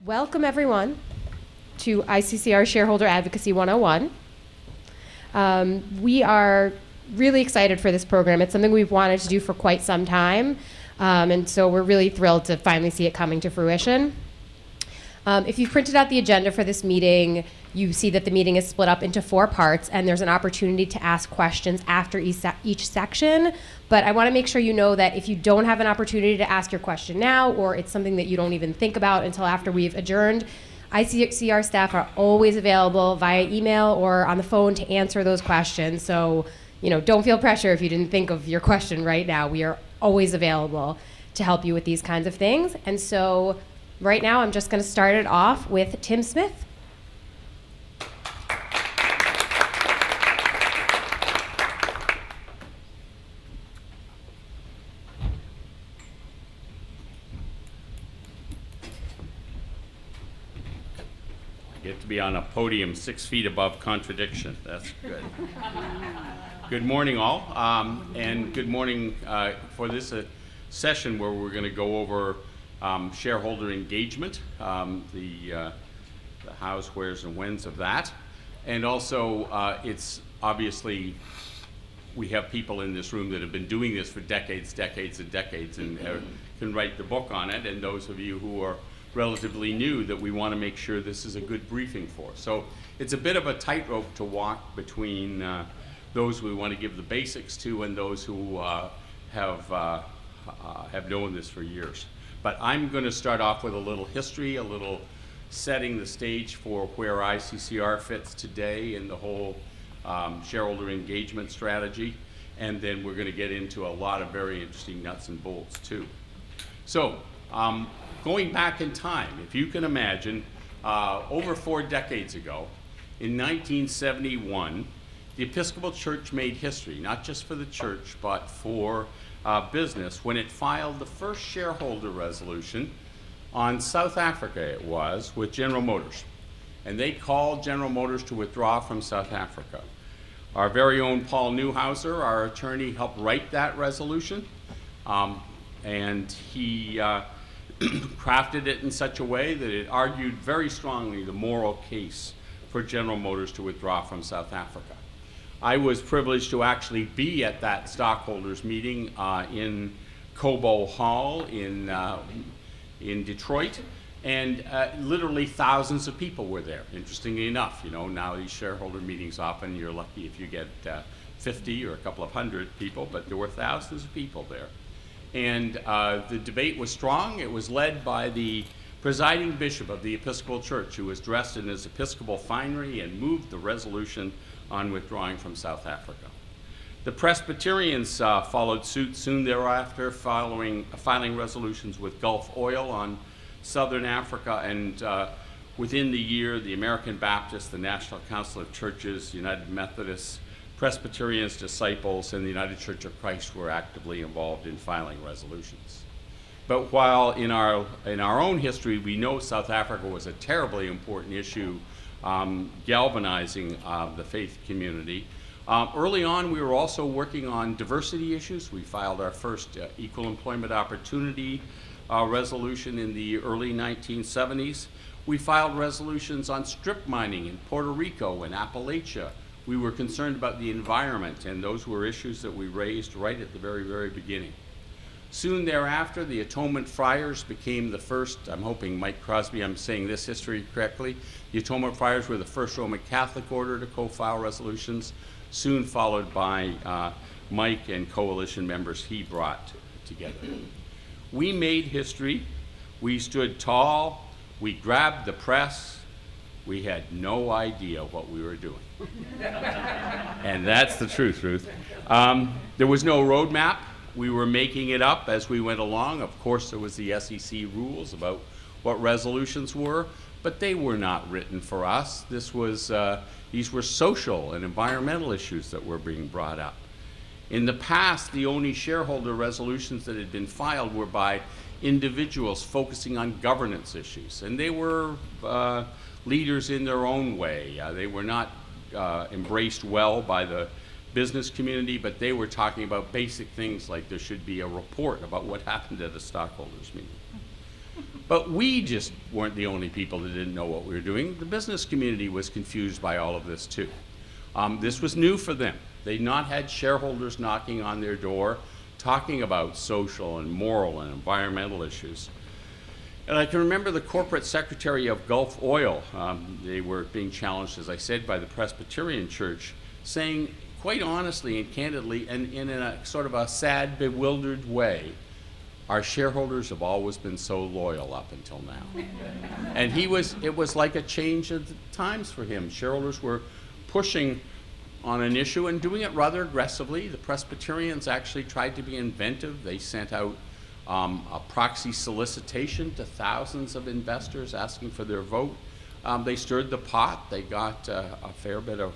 Welcome, everyone, to ICCR Shareholder Advocacy 101. We are really excited for this program. It's something we've wanted to do for quite some time, and so we're really thrilled to finally see it coming to fruition. If you've printed out the agenda for this meeting, you see that the meeting is split up into 4 parts, and there's an opportunity to ask questions after each section. But I want to make sure you know that if you don't have an opportunity to ask your question now, or it's something that you don't even think about until after we've adjourned, ICCR staff are always available via email or on the phone to answer those questions. So, don't feel pressure if you didn't think of your question right now. We are always available to help you with these kinds of things. And so right now, I'm just going to start it off with Tim Smith. Get to be on a podium 6 feet above contradiction. That's good. Good morning, all, and good morning for this session where we're going to go over shareholder engagement, the hows, wheres, and whens of that. And also, it's obviously, we have people in this room that have been doing this for decades and can write the book on it, and those of you who are relatively new that we want to make sure this is a good briefing for. So it's a bit of a tightrope to walk between those we want to give the basics to and those who have known this for years. But I'm going to start off with a little history, a little setting the stage for where ICCR fits today in the whole shareholder engagement strategy, and then we're going to get into a lot of very interesting nuts and bolts too. So going back in time, if you can imagine, over 4 decades ago, in 1971, the Episcopal Church made history, not just for the church, but for business, when it filed the first shareholder resolution on South Africa, it was, with General Motors. And they called General Motors to withdraw from South Africa. Our very own Paul Newhauser, our attorney, helped write that resolution, and he crafted it in such a way that it argued very strongly the moral case for General Motors to withdraw from South Africa. I was privileged to actually be at that stockholders meeting in Cobo Hall in Detroit, and literally thousands of people were there. Interestingly enough, now these shareholder meetings, often you're lucky if you get 50 or a couple of hundred people, but there were thousands of people there. And the debate was strong. It was led by the presiding bishop of the Episcopal Church, who was dressed in his Episcopal finery and moved the resolution on withdrawing from South Africa. The Presbyterians followed suit soon thereafter, filing resolutions with Gulf Oil on Southern Africa, and within the year, the American Baptists, the National Council of Churches, United Methodists, Presbyterians, Disciples, and the United Church of Christ were actively involved in filing resolutions. But while in our own history, we know South Africa was a terribly important issue, galvanizing the faith community, early on we were also working on diversity issues. We filed our first equal employment opportunity resolution in the early 1970s. We filed resolutions on strip mining in Puerto Rico and Appalachia. We were concerned about the environment, and those were issues that we raised right at the very, very beginning. Soon thereafter, the Atonement Friars became the first, I'm hoping, Mike Crosby, I'm saying this history correctly, the Atonement Friars were the first Roman Catholic order to co-file resolutions, soon followed by Mike and coalition members he brought together. We made history. We stood tall. We grabbed the press. We had no idea what we were doing. And that's the truth, Ruth. There was no roadmap. We were making it up as we went along. Of course, there was the SEC rules about what resolutions were, but they were not written for us. These were social and environmental issues that were being brought up. In the past, the only shareholder resolutions that had been filed were by individuals focusing on governance issues, and they were leaders in their own way. They were not embraced well by the business community, but they were talking about basic things like there should be a report about what happened at a stockholders meeting. But we just weren't the only people that didn't know what we were doing. The business community was confused by all of this too. This was new for them. They'd not had shareholders knocking on their door talking about social and moral and environmental issues. And I can remember the corporate secretary of Gulf Oil, they were being challenged, as I said, by the Presbyterian Church, saying quite honestly and candidly, and in a sort of a sad, bewildered way, our shareholders have always been so loyal up until now. And it was like a change of the times for him. Shareholders were pushing on an issue and doing it rather aggressively. The Presbyterians actually tried to be inventive. They sent out a proxy solicitation to thousands of investors asking for their vote. They stirred the pot. They got a fair bit of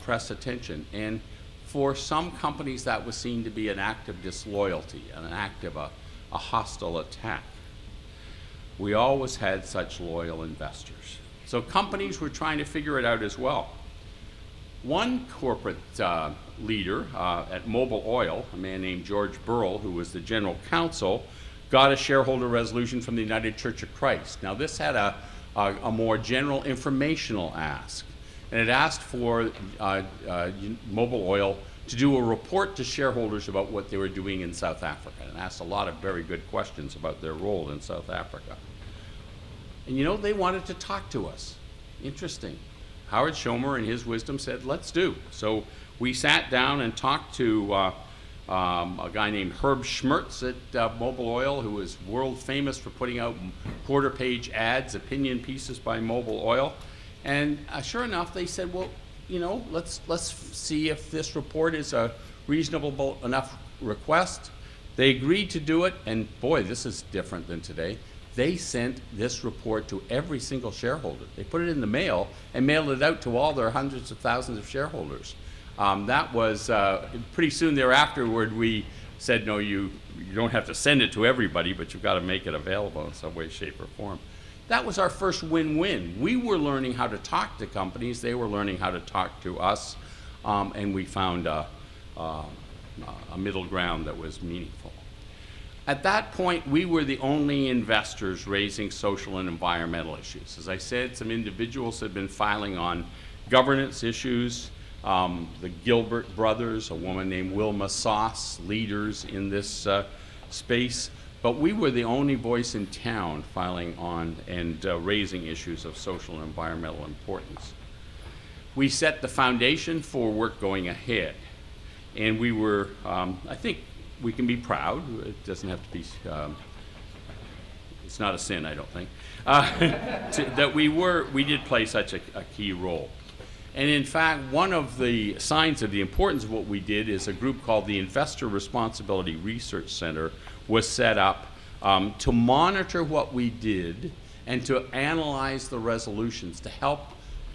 press attention. And for some companies, that was seen to be an act of disloyalty, an act of a hostile attack. We always had such loyal investors. So companies were trying to figure it out as well. One corporate leader at Mobil Oil, a man named George Burrell, who was the general counsel, got a shareholder resolution from the United Church of Christ. Now this had a more informational ask, and it asked for Mobil Oil to do a report to shareholders about what they were doing in South Africa, and asked a lot of very good questions about their role in South Africa. And you know, they wanted to talk to us. Interesting. Howard Schomer, in his wisdom, said, let's do. So we sat down and talked to a guy named Herb Schmertz at Mobil Oil, who was world famous for putting out quarter-page ads, opinion pieces by Mobil Oil. And sure enough, they said, well, you know, let's see if this report is a reasonable enough request. They agreed to do it, and boy, this is different than today. They sent this report to every single shareholder. They put it in the mail and mailed it out to all their hundreds of thousands of shareholders. That was pretty soon thereafter we said, no, you don't have to send it to everybody, but you've got to make it available in some way, shape, or form. That was our first win-win. We were learning how to talk to companies. They were learning how to talk to us, and we found a middle ground that was meaningful. At that point, we were the only investors raising social and environmental issues. As I said, some individuals had been filing on governance issues. The Gilbert brothers, a woman named Wilma Sauce, leaders in this space. But we were the only voice in town filing on and raising issues of social and environmental importance. We set the foundation for work going ahead. And we were, I think, we can be proud. It doesn't have to be, it's not a sin, I don't think, that we did play such a key role. And in fact, one of the signs of the importance of what we did is a group called the Investor Responsibility Research Center was set up to monitor what we did and to analyze the resolutions to help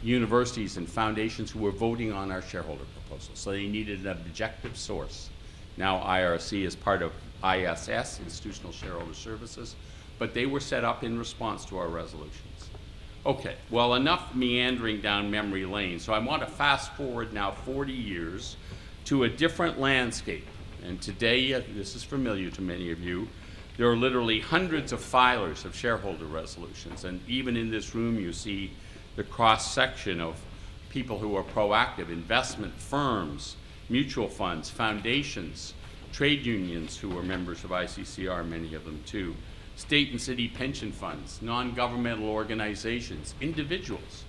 universities and foundations who were voting on our shareholder proposals. So they needed an objective source. Now IRC is part of ISS, Institutional Shareholder Services, but they were set up in response to our resolutions. Okay, well, enough meandering down memory lane. So I want to fast forward now 40 years to a different landscape. And today, this is familiar to many of you, there are literally hundreds of filers of shareholder resolutions. And even in this room, you see the cross-section of people who are proactive, investment firms, mutual funds, foundations, trade unions who are members of ICCR, many of them too, state and city pension funds, non-governmental organizations, individuals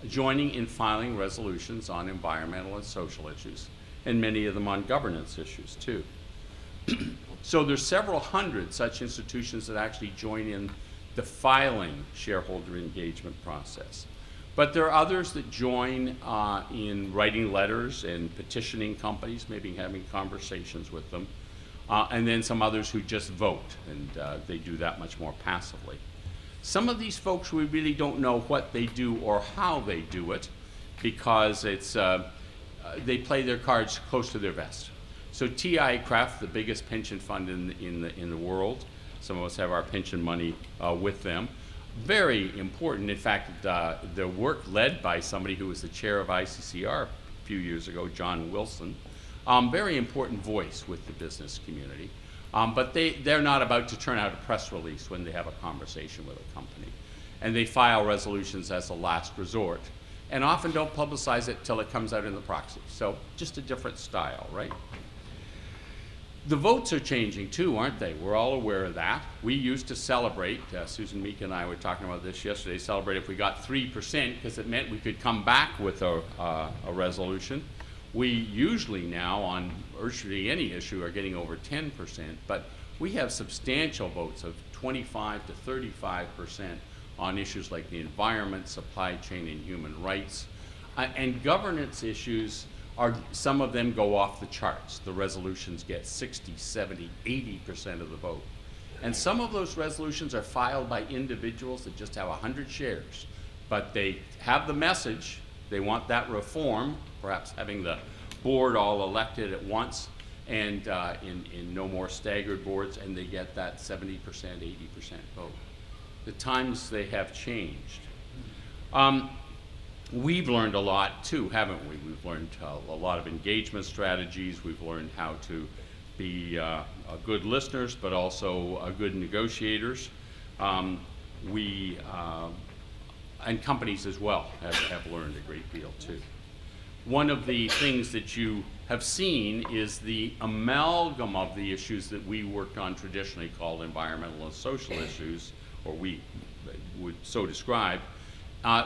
joining in filing resolutions on environmental and social issues, and many of them on governance issues too. So there's several hundred such institutions that actually join in the filing shareholder engagement process. But there are others that join in writing letters and petitioning companies, maybe having conversations with them, and then some others who just vote, and they do that much more passively. Some of these folks, we really don't know what they do or how they do it, because it's, they play their cards close to their vest. So TICREF, the biggest pension fund in the world, some of us have our pension money with them. Very important. In fact, the work led by somebody who was the chair of ICCR a few years ago, John Wilson. Very important voice with the business community. But they're not about to turn out a press release when they have a conversation with a company. And they file resolutions as a last resort, and often don't publicize it till it comes out in the proxy. So just a different style, right? The votes are changing too, aren't they? We're all aware of that. We used to celebrate, Susan Meek and I were talking about this yesterday, celebrate if we got 3%, because it meant we could come back with a resolution. We usually now, on virtually any issue, are getting over 10%, but we have substantial votes of 25 to 35% on issues like the environment, supply chain, and human rights. And governance issues, some of them go off the charts. The resolutions get 60, 70, 80% of the vote. And some of those resolutions are filed by individuals that just have 100 shares, but they have the message, they want that reform, perhaps having the board all elected at once, and in no more staggered boards, and they get that 70%, 80% vote. The times they have changed. We've learned a lot too, haven't we? We've learned a lot of engagement strategies. We've learned how to be good listeners, but also good negotiators. And companies as well have learned a great deal too. One of the things that you have seen is the amalgam of the issues that we worked on traditionally called environmental and social issues, or we would so describe,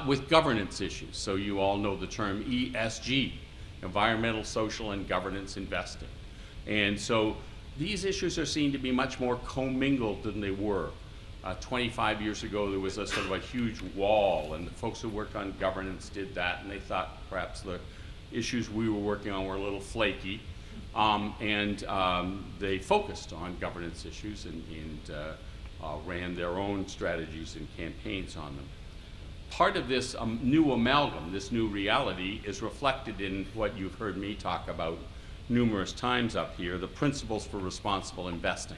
with governance issues. So you all know the term ESG, environmental, social, and governance investing. And so these issues are seen to be much more commingled than they were. 25 years ago, there was a sort of a huge wall, and the folks who worked on governance did that, and they thought perhaps the issues we were working on were a little flaky, and they focused on governance issues and ran their own strategies and campaigns on them. Part of this new amalgam, this new reality, is reflected in what you've heard me talk about numerous times up here, the principles for responsible investing.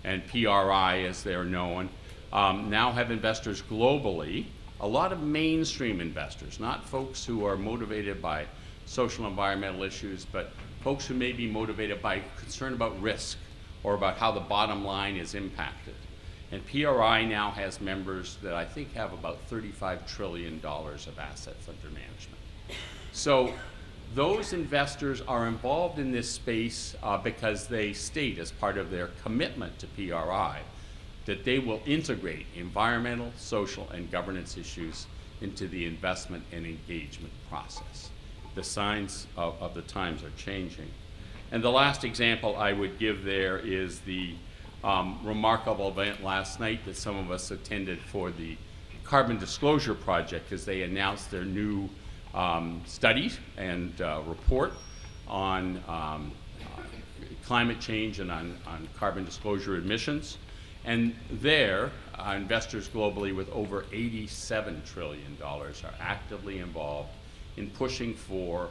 And PRI, as they're known, now have investors globally, a lot of mainstream investors, not folks who are motivated by social and environmental issues, but folks who may be motivated by concern about risk or about how the bottom line is impacted. And PRI now has members that I think have about $35 trillion of assets under management. So those investors are involved in this space because they state as part of their commitment to PRI that they will integrate environmental, social, and governance issues into the investment and engagement process. The signs of the times are changing. And the last example I would give there is the remarkable event last night that some of us attended for the Carbon Disclosure Project, as they announced their new study and report on climate change and on carbon disclosure emissions. And there, investors globally with over $87 trillion are actively involved in pushing for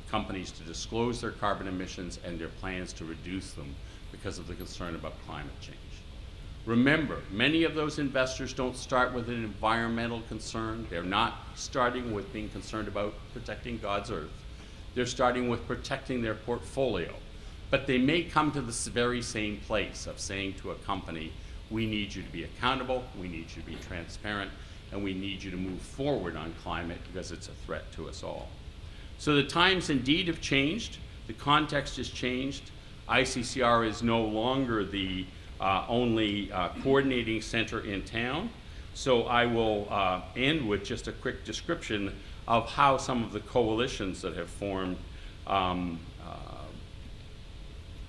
companies to disclose their carbon emissions and their plans to reduce them because of the concern about climate change. Remember, many of those investors don't start with an environmental concern. They're not starting with being concerned about protecting God's earth. They're starting with protecting their portfolio. But they may come to this very same place of saying to a company, we need you to be accountable, we need you to be transparent, and we need you to move forward on climate because it's a threat to us all. So the times indeed have changed. The context has changed. ICCR is no longer the only coordinating center in town. So I will end with just a quick description of how some of the coalitions that have formed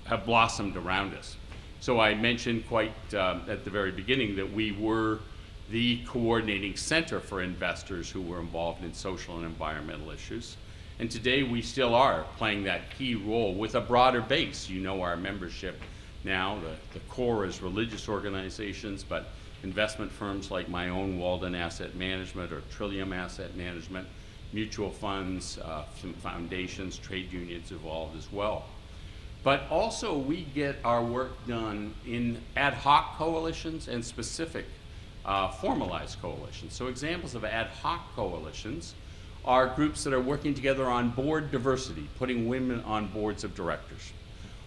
have blossomed around us. So I mentioned quite at the very beginning that we were the coordinating center for investors who were involved in social and environmental issues. And today we still are playing that key role with a broader base. You know our membership now, the core is religious organizations, but investment firms like my own Walden Asset Management or Trillium Asset Management, mutual funds, some foundations, trade unions involved as well. But also we get our work done in ad hoc coalitions and specific formalized coalitions. So examples of ad hoc coalitions are groups that are working together on board diversity, putting women on boards of directors,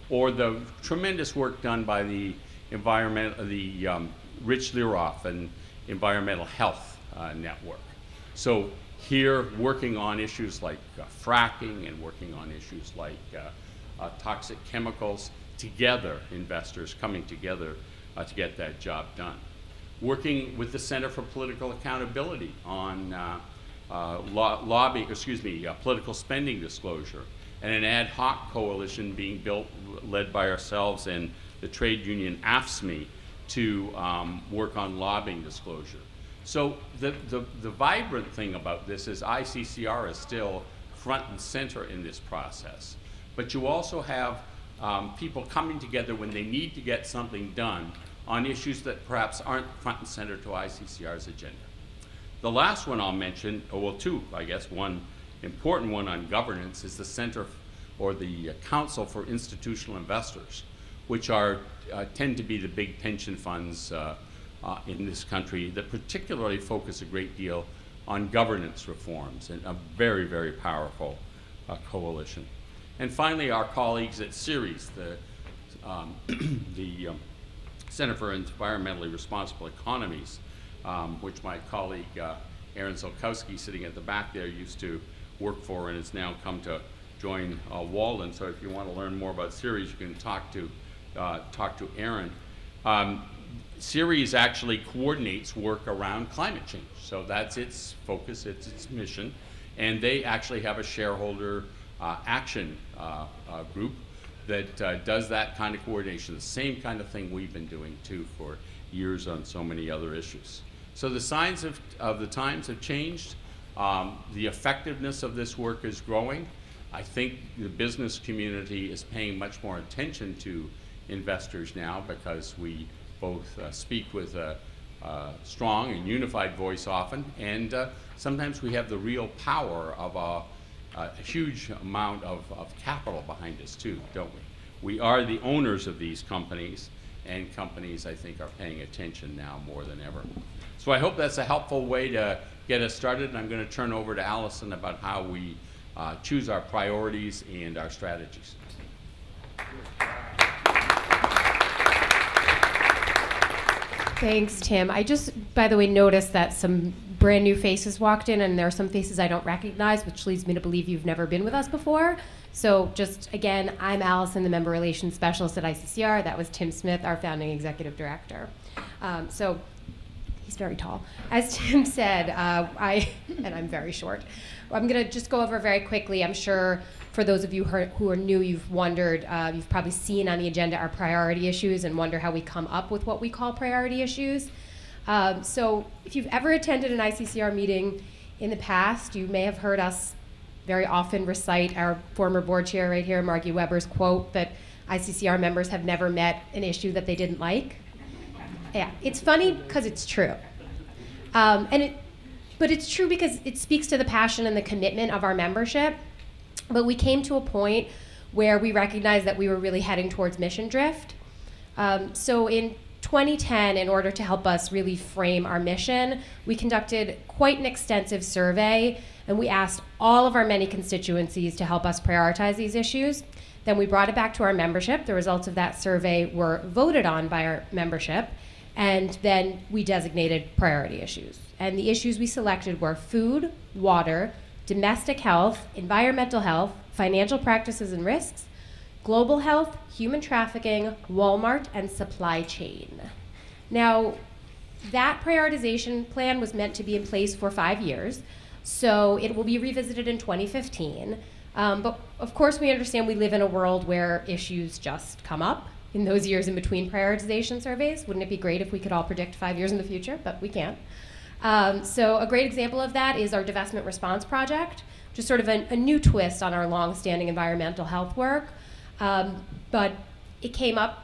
or the tremendous work done by the Rich Liroff and Environmental Health Network. So here, working on issues like fracking and working on issues like toxic chemicals, together, investors coming together to get that job done. Working with the Center for Political Accountability on political spending disclosure, and an ad hoc coalition being built, led by ourselves and the trade union AFSCME, to work on lobbying disclosure. So the vibrant thing about this is ICCR is still front and center in this process. But you also have people coming together when they need to get something done on issues that perhaps aren't front and center to ICCR's agenda. The last one I'll mention, well, two, I guess. One important one on governance is the Center or the Council for Institutional Investors, which tend to be the big pension funds in this country that particularly focus a great deal on governance reforms, and a very, very powerful coalition. And finally, our colleagues at Ceres, the Center for Environmentally Responsible Economies, which my colleague Aaronceres, sitting at the back there, used to work for and has now come to join Walden. So if you want to learn more about Ceres, you can talk to Aaron. Ceres actually coordinates work around climate change. So that's its focus, it's its mission. And they actually have a shareholder action group that does that kind of coordination, the same kind of thing we've been doing too for years on so many other issues. So the signs of the times have changed. The effectiveness of this work is growing. I think the business community is paying much more attention to investors now, because we both speak with a strong and unified voice often, and sometimes we have the real power of a huge amount of capital behind us too, don't we? We are the owners of these companies, and companies, I think, are paying attention now more than ever. So I hope that's a helpful way to get us started, and I'm going to turn over to Allison about how we choose our priorities and our strategies. Thanks, Tim. I just, by the way, noticed that some brand new faces walked in, and there are some faces I don't recognize, which leads me to believe you've never been with us before. So just, again, I'm Allison, the Member Relations Specialist at ICCR. That was Tim Smith, our founding executive director. So he's very tall. As Tim said, and I'm very short. I'm going to just go over very quickly. I'm sure for those of you who are new, you've wondered, you've probably seen on the agenda our priority issues and wonder how we come up with what we call priority issues. So if you've ever attended an ICCR meeting in the past, you may have heard us very often recite our former board chair right here, Margie Weber's quote that ICCR members have never met an issue that they didn't like. Yeah, it's funny because it's true. But it's true because it speaks to the passion and the commitment of our membership. But we came to a point where we recognized that we were really heading towards mission drift. So in 2010, in order to help us really frame our mission, we conducted quite an extensive survey, and we asked all of our many constituencies to help us prioritize these issues. Then we brought it back to our membership. The results of that survey were voted on by our membership, and then we designated priority issues. And the issues we selected were food, water, domestic health, environmental health, financial practices and risks, global health, human trafficking, Walmart, and supply chain. Now, that prioritization plan was meant to be in place for 5 years, so it will be revisited in 2015. But of course, we understand we live in a world where issues just come up in those years in between prioritization surveys. Wouldn't it be great if we could all predict 5 years in the future? But we can't. So a great example of that is our divestment response project, which is sort of a new twist on our long-standing environmental health work. But it came up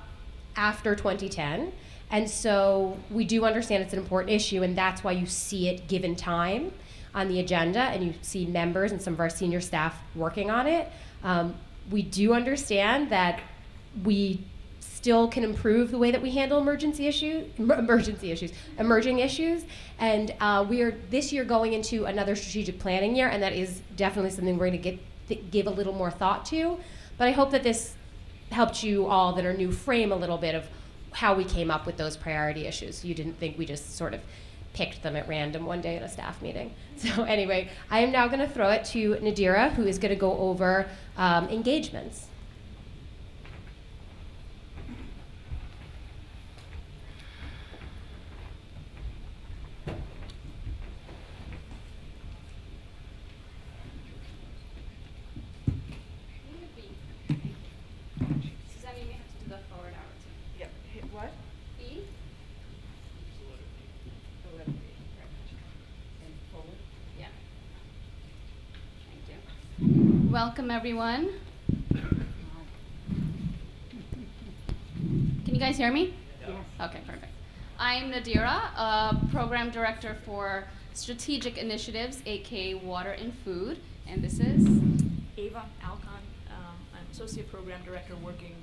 after 2010, and so we do understand it's an important issue, and that's why you see it given time on the agenda, and you see members and some of our senior staff working on it. We do understand that we still can improve the way that we handle emerging issues, and we are this year going into another strategic planning year, and that is definitely something we're going to give a little more thought to. But I hope that this helped you all that are new frame a little bit of how we came up with those priority issues. You didn't think we just sort of picked them at random one day at a staff meeting. So anyway, I am now going to throw it to Nadira, who is going to go over engagements. Welcome, everyone. Can you guys hear me? Yes. Okay, perfect. I'm Nadira, Program Director for Strategic Initiatives, aka Water and Food, and this is Ava Alcon. I'm Associate Program Director working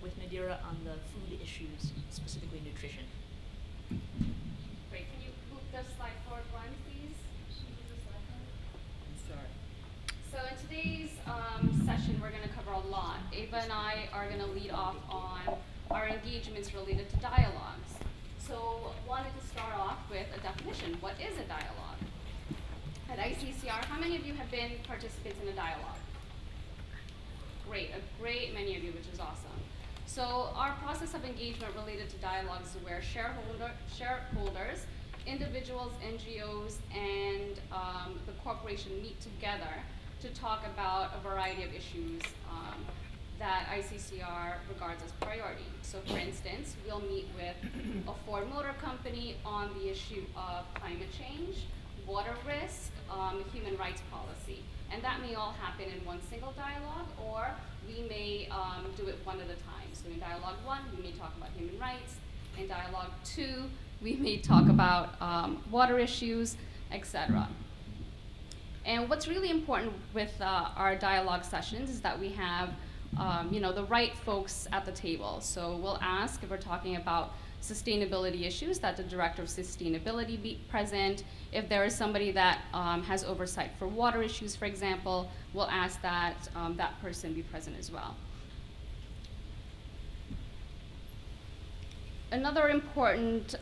with Nadira on the food issues, specifically nutrition. Great. Can you move the slide forward one, please? So in today's session, we're going to cover a lot. Ava and I are going to lead off on our engagements related to dialogues. So wanted to start off with a definition. What is a dialogue? At ICCR, how many of you have been participants in a dialogue? Great, a great many of you, which is awesome. So our process of engagement related to dialogues is where shareholders, individuals, NGOs, and the corporation meet together to talk about a variety of issues that ICCR regards as priority. So for instance, we'll meet with a Ford Motor Company on the issue of climate change, water risk, human rights policy. And that may all happen in one single dialogue, or we may do it one at a time. So in dialogue 1, we may talk about human rights. In dialogue 2, we may talk about water issues, etc. And what's really important with our dialogue sessions is that we have the right folks at the table. So we'll ask if we're talking about sustainability issues, that the director of sustainability be present. If there is somebody that has oversight for water issues, for example, we'll ask that that person be present as well. Another important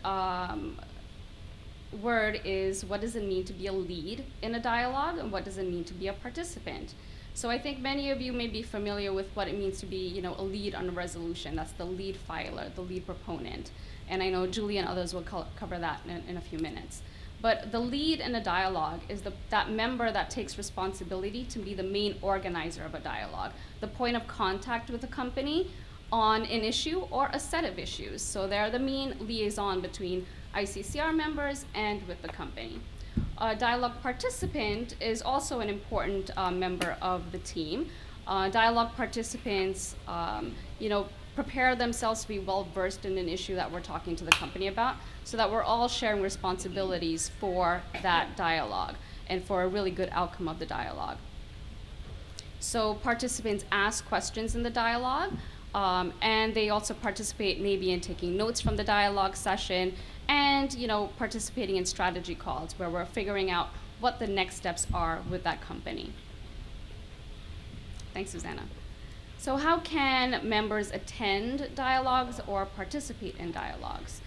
word is, what does it mean to be a lead in a dialogue, and what does it mean to be a participant? So I think many of you may be familiar with what it means to be, a lead on a resolution. That's the lead filer, the lead proponent. And I know Julie and others will cover that in a few minutes. But the lead in a dialogue is that member that takes responsibility to be the main organizer of a dialogue, the point of contact with the company on an issue or a set of issues. So they're the main liaison between ICCR members and with the company. A dialogue participant is also an important member of the team. Dialogue participants, prepare themselves to be well versed in an issue that we're talking to the company about, so that we're all sharing responsibilities for that dialogue and for a really good outcome of the dialogue. So participants ask questions in the dialogue, and they also participate maybe in taking notes from the dialogue session, and participating in strategy calls where we're figuring out what the next steps are with that company. Thanks, Susanna. So how can members attend dialogues or participate in dialogues?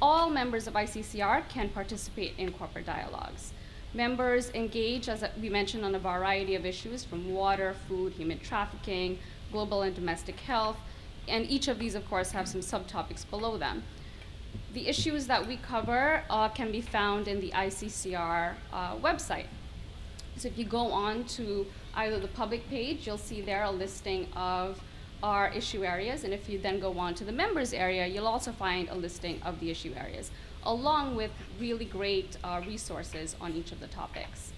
All members of ICCR can participate in corporate dialogues. Members engage, as we mentioned, on a variety of issues from water, food, human trafficking, global and domestic health, and each of these, of course, have some subtopics below them. The issues that we cover can be found in the ICCR website. So if you go on to either the public page, you'll see there a listing of our issue areas, and if you then go on to the members area, you'll also find a listing of the issue areas, along with really great resources on each of the topics.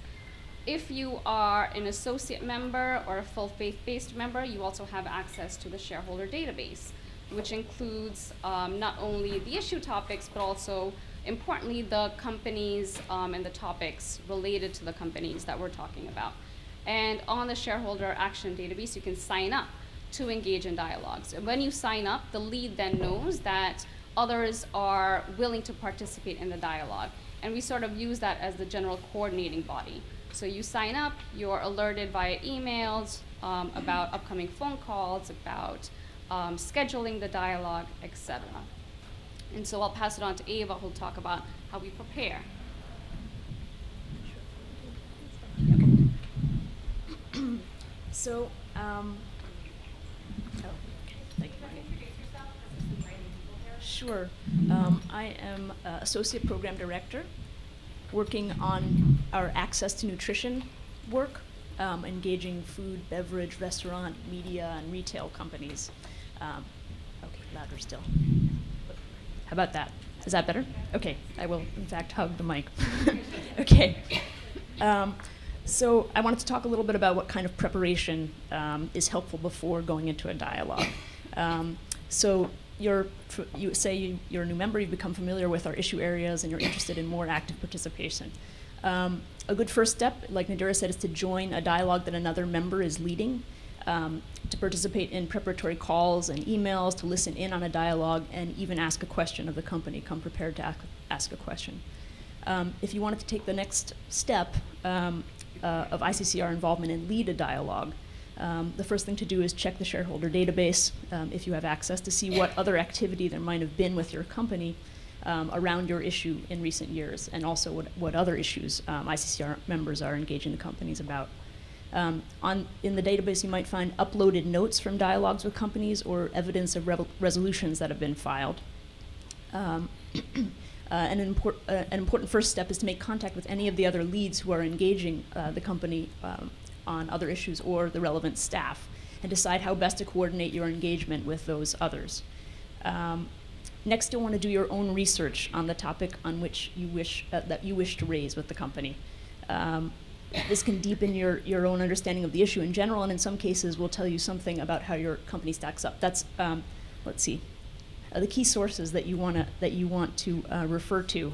If you are an associate member or a full faith-based member, you also have access to the shareholder database, which includes not only the issue topics, but also, importantly, the companies and the topics related to the companies that we're talking about. And on the shareholder action database, you can sign up to engage in dialogues. And when you sign up, the lead then knows that others are willing to participate in the dialogue. And we sort of use that as the general coordinating body. So you sign up, you're alerted via emails about upcoming phone calls, about scheduling the dialogue, etc. And so I'll pass it on to Ava, who'll talk about how we prepare. So, thank you, Marnie. Sure. I am Associate Program Director, working on our access to nutrition work, engaging food, beverage, restaurant, media, and retail companies. Okay, louder still. How about that? Is that better? Okay, I will, in fact, hug the mic. Okay. So I wanted to talk a little bit about what kind of preparation is helpful before going into a dialogue. So you're a new member, you've become familiar with our issue areas, and you're interested in more active participation. A good first step, like Nadira said, is to join a dialogue that another member is leading, to participate in preparatory calls and emails, to listen in on a dialogue, and even ask a question of the company. Come prepared to ask a question. If you wanted to take the next step of ICCR involvement and lead a dialogue, the first thing to do is check the shareholder database, if you have access, to see what other activity there might have been with your company around your issue in recent years, and also what other issues ICCR members are engaging the companies about. In the database, you might find uploaded notes from dialogues with companies or evidence of resolutions that have been filed. An important first step is to make contact with any of the other leads who are engaging the company on other issues or the relevant staff, and decide how best to coordinate your engagement with those others. Next, you'll want to do your own research on the topic on which you wish to raise with the company. This can deepen your own understanding of the issue in general, and in some cases will tell you something about how your company stacks up. That's let's see. The key sources that you want to refer to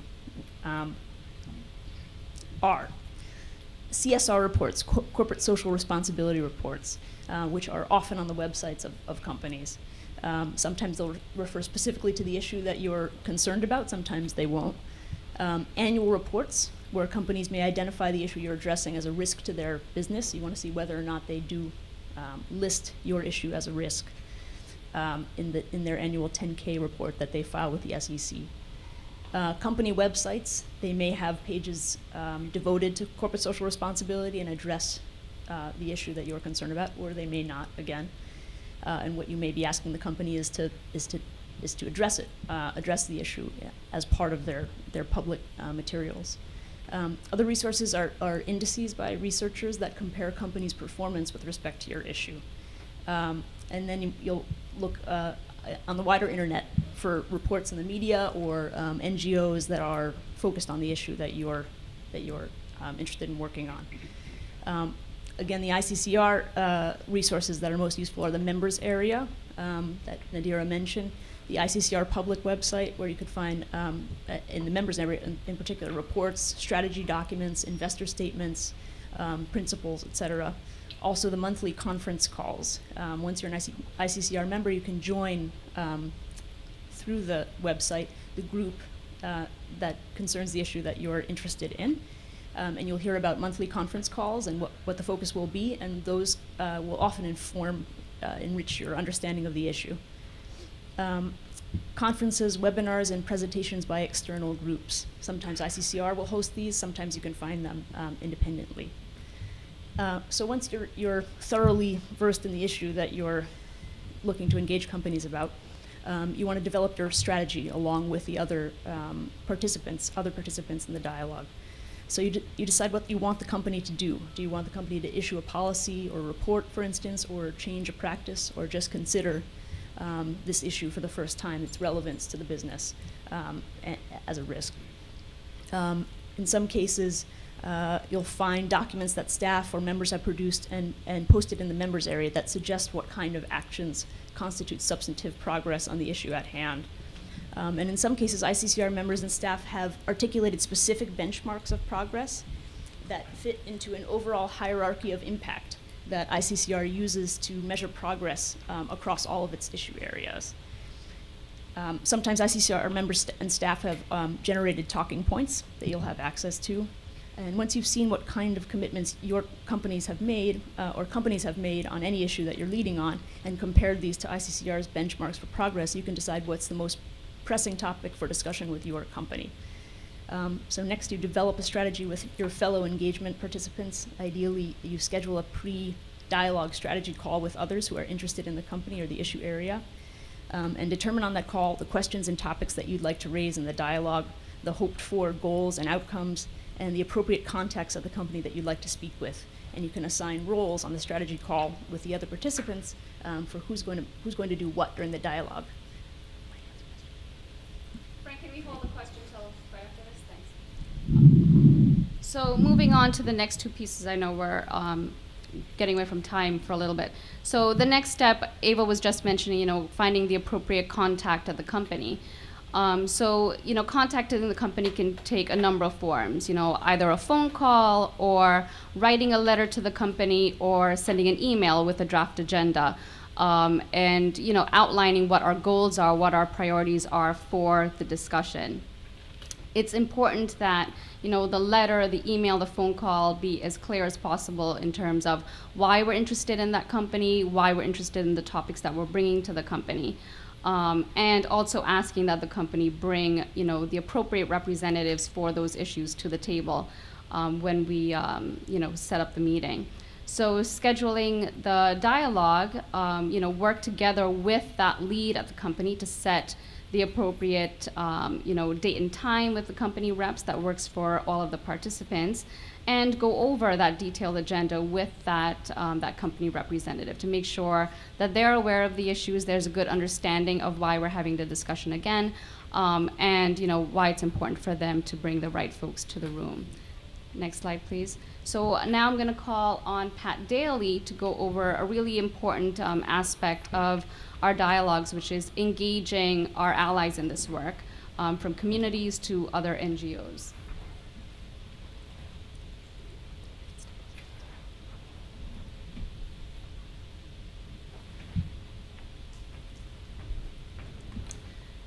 are CSR reports, corporate social responsibility reports, which are often on the websites of companies. Sometimes they'll refer specifically to the issue that you're concerned about. Sometimes they won't. Annual reports, where companies may identify the issue you're addressing as a risk to their business. You want to see whether or not they do list your issue as a risk in their annual 10K report that they file with the SEC. Company websites, they may have pages devoted to corporate social responsibility and address the issue that you're concerned about, or they may not, again. And what you may be asking the company is to address it, address the issue as part of their public materials. Other resources are indices by researchers that compare companies' performance with respect to your issue. And then you'll look on the wider internet for reports in the media or NGOs that are focused on the issue that you're interested in working on. Again, the ICCR resources that are most useful are the members area that Nadira mentioned, the ICCR public website, where you could find, in the members area in particular, reports, strategy documents, investor statements, principles, etc. Also the monthly conference calls. Once you're an ICCR member, you can join through the website the group that concerns the issue that you're interested in. And you'll hear about monthly conference calls and what the focus will be, and those will often enrich your understanding of the issue. Conferences, webinars, and presentations by external groups. Sometimes ICCR will host these, sometimes you can find them independently. So once you're thoroughly versed in the issue that you're looking to engage companies about, you want to develop your strategy along with the other participants in the dialogue. So you decide what you want the company to do. Do you want the company to issue a policy or report, for instance, or change a practice, or just consider this issue for the first time, its relevance to the business as a risk? In some cases, you'll find documents that staff or members have produced and posted in the members area that suggest what kind of actions constitute substantive progress on the issue at hand. And in some cases, ICCR members and staff have articulated specific benchmarks of progress that fit into an overall hierarchy of impact that ICCR uses to measure progress across all of its issue areas. Sometimes ICCR members and staff have generated talking points that you'll have access to. And once you've seen what kind of commitments your companies have made, or companies have made on any issue that you're leading on, and compared these to ICCR's benchmarks for progress, you can decide what's the most pressing topic for discussion with your company. So next, you develop a strategy with your fellow engagement participants. Ideally, you schedule a pre-dialogue strategy call with others who are interested in the company or the issue area, and determine on that call the questions and topics that you'd like to raise in the dialogue, the hoped-for goals and outcomes, and the appropriate contacts of the company that you'd like to speak with. And you can assign roles on the strategy call with the other participants for who's going to do what during the dialogue. Frank, can we hold the question till right after this? Thanks. So moving on to the next two pieces, I know we're getting away from time for a little bit. So the next step, Ava was just mentioning, finding the appropriate contact at the company. So, contacting the company can take a number of forms, either a phone call or writing a letter to the company or sending an email with a draft agenda, and, outlining what our goals are, what our priorities are for the discussion. It's important that, the letter, the email, the phone call be as clear as possible in terms of why we're interested in that company, why we're interested in the topics that we're bringing to the company. And also asking that the company bring, the appropriate representatives for those issues to the table when we, set up the meeting. So scheduling the dialogue, work together with that lead at the company to set the appropriate, date and time with the company reps that works for all of the participants, and go over that detailed agenda with that that company representative to make sure that they're aware of the issues, there's a good understanding of why we're having the discussion again, and why it's important for them to bring the right folks to the room. Next slide, please. So now I'm going to call on Pat Daly to go over a really important aspect of our dialogues, which is engaging our allies in this work, from communities to other NGOs.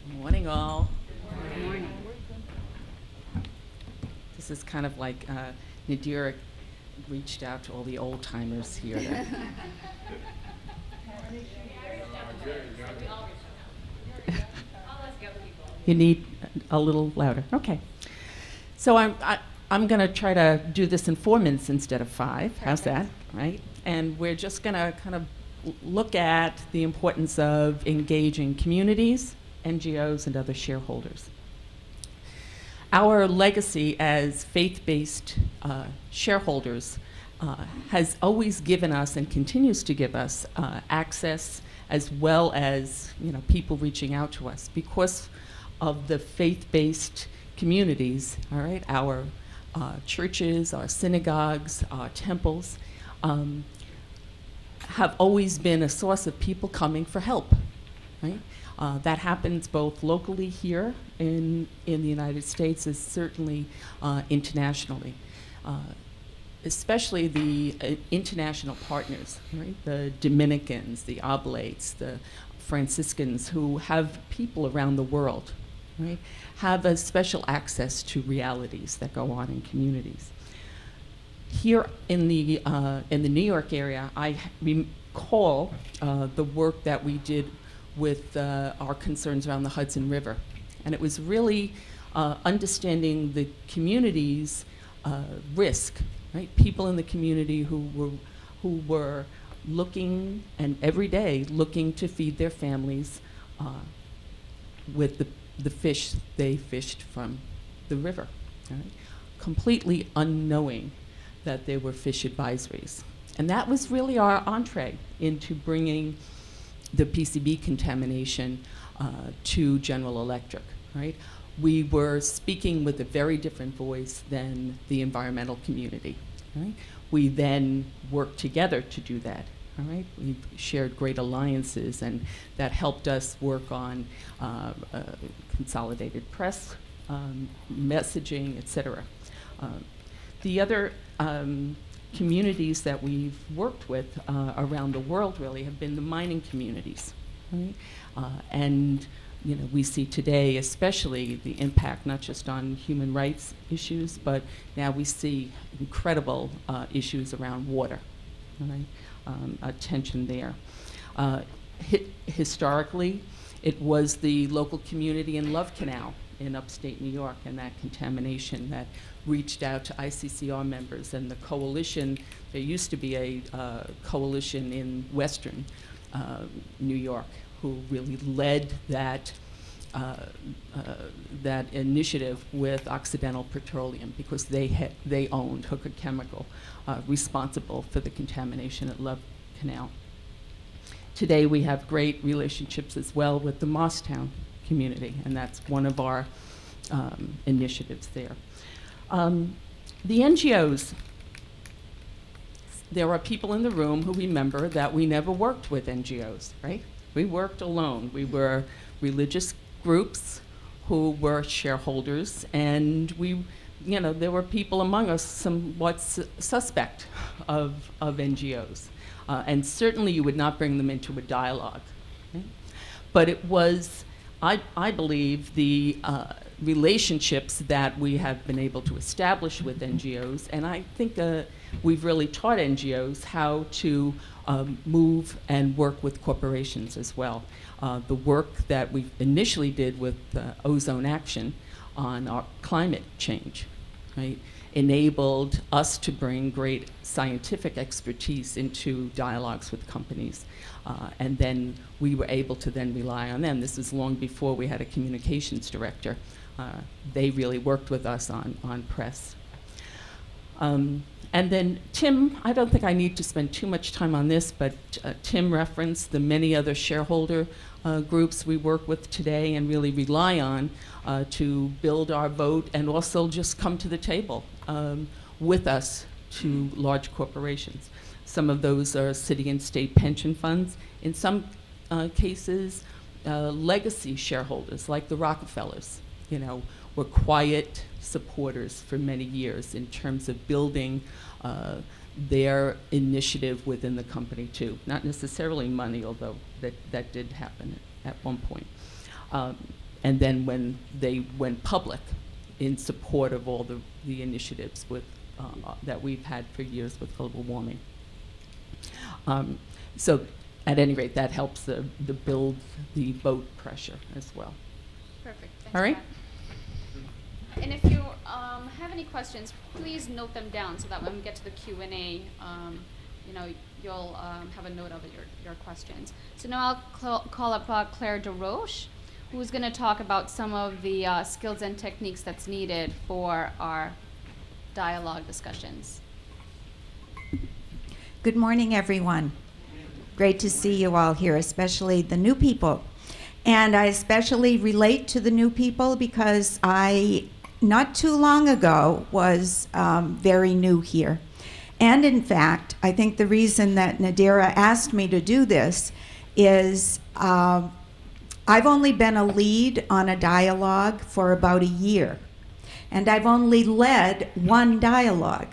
Good morning, all. Good morning. This is kind of like Nadira reached out to all the old timers here. You need a little louder. Okay. So I'm going to try to do this in 4 minutes instead of 5. How's that? Right? And we're just going to kind of look at the importance of engaging communities, NGOs, and other shareholders. Our legacy as faith-based shareholders has always given us and continues to give us access, as well as people reaching out to us because of the faith-based communities. All right, our churches, our synagogues, our temples have always been a source of people coming for help. Right. That happens both locally here in the United States as certainly internationally, especially the international partners, right? The Dominicans, the Oblates, the Franciscans, who have people around the world, right? Have a special access to realities that go on in communities. Here in the New York area, I recall the work that we did with our concerns around the Hudson River. And it was really understanding the community's risk, right? People in the community who were looking, and every day looking to feed their families with the fish they fished from the river, right? Completely unknowing that there were fish advisories. And that was really our entree into bringing the PCB contamination to General Electric, right? We were speaking with a very different voice than the environmental community, right? We then worked together to do that, all right? We shared great alliances, and that helped us work on consolidated press, messaging, et cetera. The other communities that we've worked with around the world really have been the mining communities, right? And we see today, especially the impact not just on human rights issues, but now we see incredible issues around water, right? Attention there. Historically, it was the local community in Love Canal in upstate New York and that contamination that reached out to ICCR members and the coalition. There used to be a coalition in Western New York who really led that that initiative with Occidental Petroleum, because they owned Hooker Chemical, responsible for the contamination at Love Canal. Today we have great relationships as well with the Mosstown community, and that's one of our initiatives there. The NGOs, there are people in the room who remember that we never worked with NGOs, right? We worked alone. We were religious groups who were shareholders, and there were people among us somewhat suspect of NGOs. And certainly you would not bring them into a dialogue. Okay? But it was, I believe, the relationships that we have been able to establish with NGOs, and I think we've really taught NGOs how to move and work with corporations as well. The work that we initially did with Ozone Action on our climate change, right, enabled us to bring great scientific expertise into dialogues with companies. And then we were able to then rely on them. This was long before we had a communications director. They really worked with us on press. And then Tim, I don't think I need to spend too much time on this, but Tim referenced the many other shareholder groups we work with today and really rely on to build our vote and also just come to the table with us to large corporations. Some of those are city and state pension funds. In some cases, legacy shareholders like the Rockefellers, were quiet supporters for many years in terms of building their initiative within the company too. Not necessarily money, although that did happen at one point. And then when they went public in support of all the initiatives that we've had for years with global warming. So at any rate, that helps the build the vote pressure as well. Perfect. Thanks. All right. And if you have any questions, please note them down so that when we get to the Q&A, you'll have a note of your questions. So now I'll call up Claire DeRoche, who's going to talk about some of the skills and techniques that's needed for our dialogue discussions. Good morning, everyone. Great to see you all here, especially the new people. And I especially relate to the new people because I, not too long ago, was very new here. And in fact, I think the reason that Nadira asked me to do this is I've only been a lead on a dialogue for about a year. And I've only led one dialogue.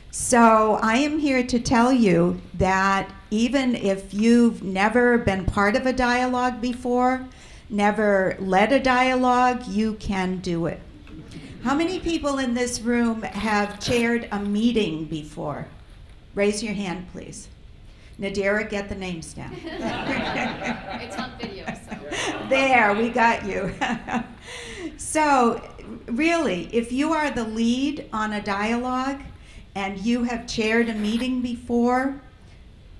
So I am here to tell you that even if you've never been part of a dialogue before, never led a dialogue, you can do it. How many people in this room have chaired a meeting before? Raise your hand, please. Nadira, get the names down. It's on video, so. There, we got you. So, really, if you are the lead on a dialogue and you have chaired a meeting before,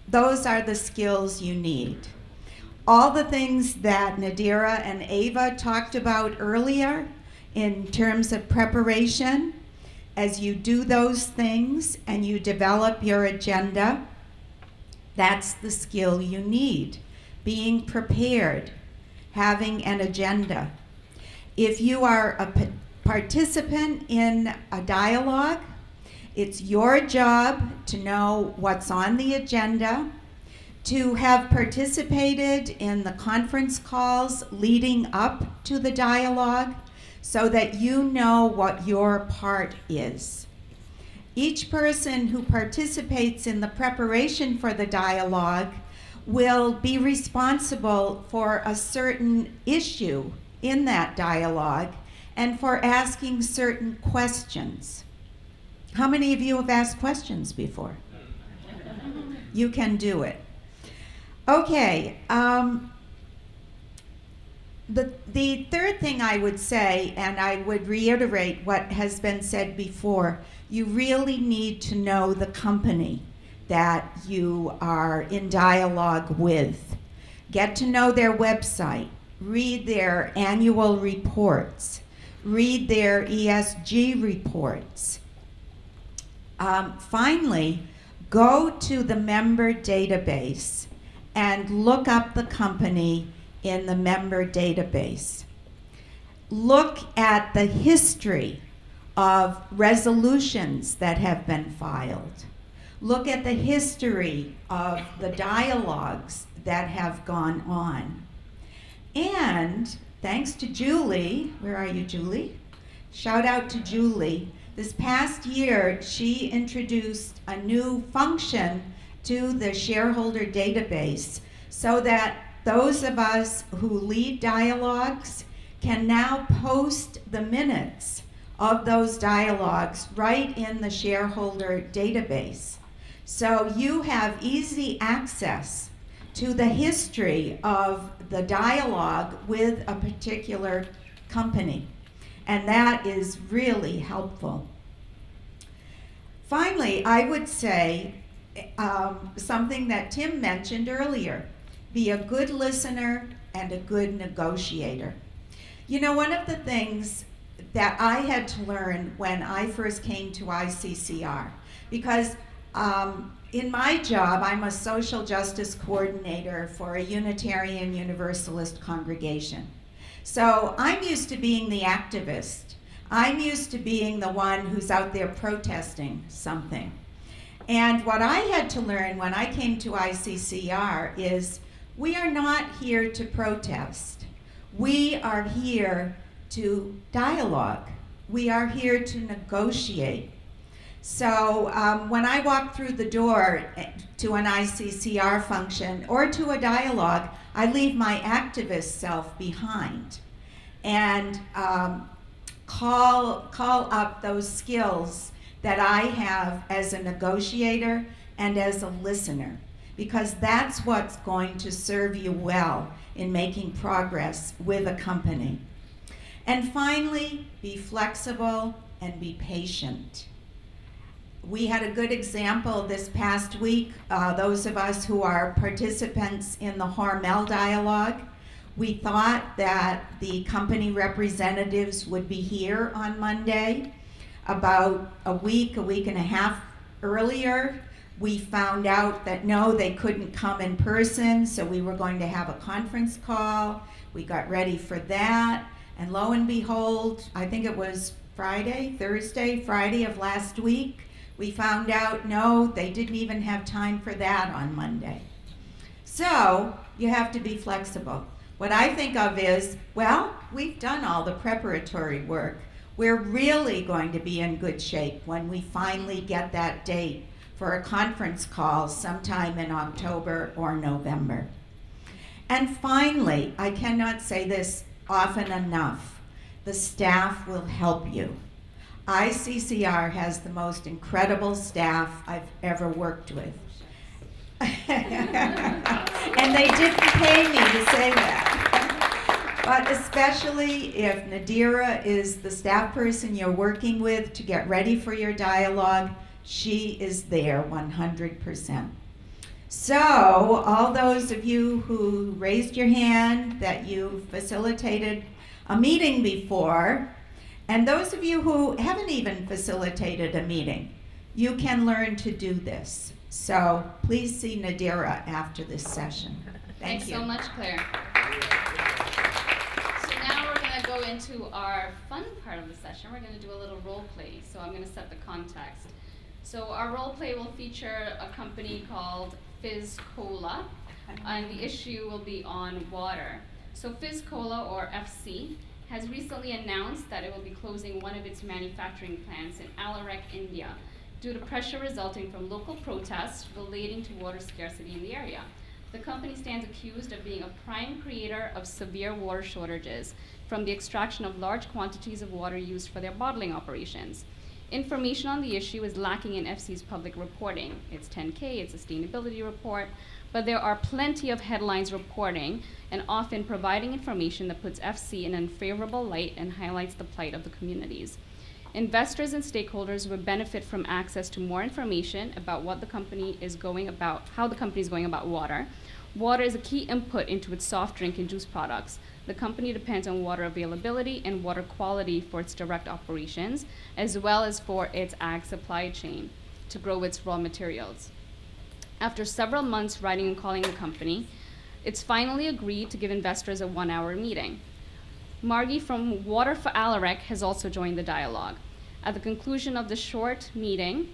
those are the skills you need. All the things that Nadira and Ava talked about earlier in terms of preparation, as you do those things and you develop your agenda, that's the skill you need. Being prepared, having an agenda. If you are a participant in a dialogue, it's your job to know what's on the agenda, to have participated in the conference calls leading up to the dialogue so that you know what your part is. Each person who participates in the preparation for the dialogue will be responsible for a certain issue in that dialogue and for asking certain questions. How many of you have asked questions before? You can do it. Okay. The third thing I would say, and I would reiterate what has been said before, you really need to know the company that you are in dialogue with. Get to know their website, read their annual reports, read their ESG reports. Finally, go to the member database and look up the company in the member database. Look at the history of resolutions that have been filed. Look at the history of the dialogues that have gone on. And thanks to Julie, where are you, Julie? Shout out to Julie. This past year, she introduced a new function to the shareholder database so that those of us who lead dialogues can now post the minutes of those dialogues right in the shareholder database. So you have easy access to the history of the dialogue with a particular company. And that is really helpful. Finally, I would say something that Tim mentioned earlier. Be a good listener and a good negotiator. You know, one of the things that I had to learn when I first came to ICCR, because in my job, I'm a social justice coordinator for a Unitarian Universalist congregation. So I'm used to being the activist. I'm used to being the one who's out there protesting something. And what I had to learn when I came to ICCR is we are not here to protest. We are here to dialogue. We are here to negotiate. So when I walk through the door to an ICCR function or to a dialogue, I leave my activist self behind and call up those skills that I have as a negotiator and as a listener, because that's what's going to serve you well in making progress with a company. And finally, be flexible and be patient. We had a good example this past week, those of us who are participants in the Hormel dialogue. We thought that the company representatives would be here on Monday. About a week and a half earlier, we found out that no, they couldn't come in person, so we were going to have a conference call. We got ready for that, and lo and behold, I think it was Friday of last week, we found out, no, they didn't even have time for that on Monday. So you have to be flexible. What I think of is, well, we've done all the preparatory work. We're really going to be in good shape when we finally get that date for a conference call sometime in October or November. And finally, I cannot say this often enough, the staff will help you. ICCR has the most incredible staff I've ever worked with. And they didn't pay me to say that. But especially if Nadira is the staff person you're working with to get ready for your dialogue, she is there 100%. So, all those of you who raised your hand that you facilitated a meeting before, and those of you who haven't even facilitated a meeting, you can learn to do this. So please see Nadira after this session. Thanks so much, Claire. So now we're going to go into our fun part of the session. We're going to do a little role play. So I'm going to set the context. So our role play will feature a company called Fizz Cola, and the issue will be on water. So Fizz Cola, or FC, has recently announced that it will be closing one of its manufacturing plants in Allison, India, due to pressure resulting from local protests relating to water scarcity in the area. The company stands accused of being a prime creator of severe water shortages from the extraction of large quantities of water used for their bottling operations. Information on the issue is lacking in FC's public reporting, its 10K, its sustainability report, but there are plenty of headlines reporting and often providing information that puts FC in an unfavorable light and highlights the plight of the communities. Investors and stakeholders would benefit from access to more information about what the company is going about, how the company is going about water. Water is a key input into its soft drink and juice products. The company depends on water availability and water quality for its direct operations, as well as for its ag supply chain to grow its raw materials. After several months writing and calling the company, it's finally agreed to give investors a 1-hour meeting. Margie from Water for Alarak has also joined the dialogue. At the conclusion of the short meeting,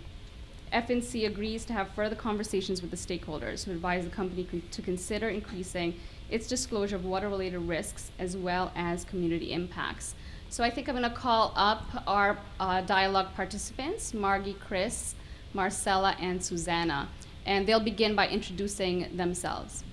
FNC agrees to have further conversations with the stakeholders who advise the company to consider increasing its disclosure of water-related risks as well as community impacts. So I think I'm going to call up our dialogue participants, Margie, Chris, Marcella, and Susanna, and they'll begin by introducing themselves.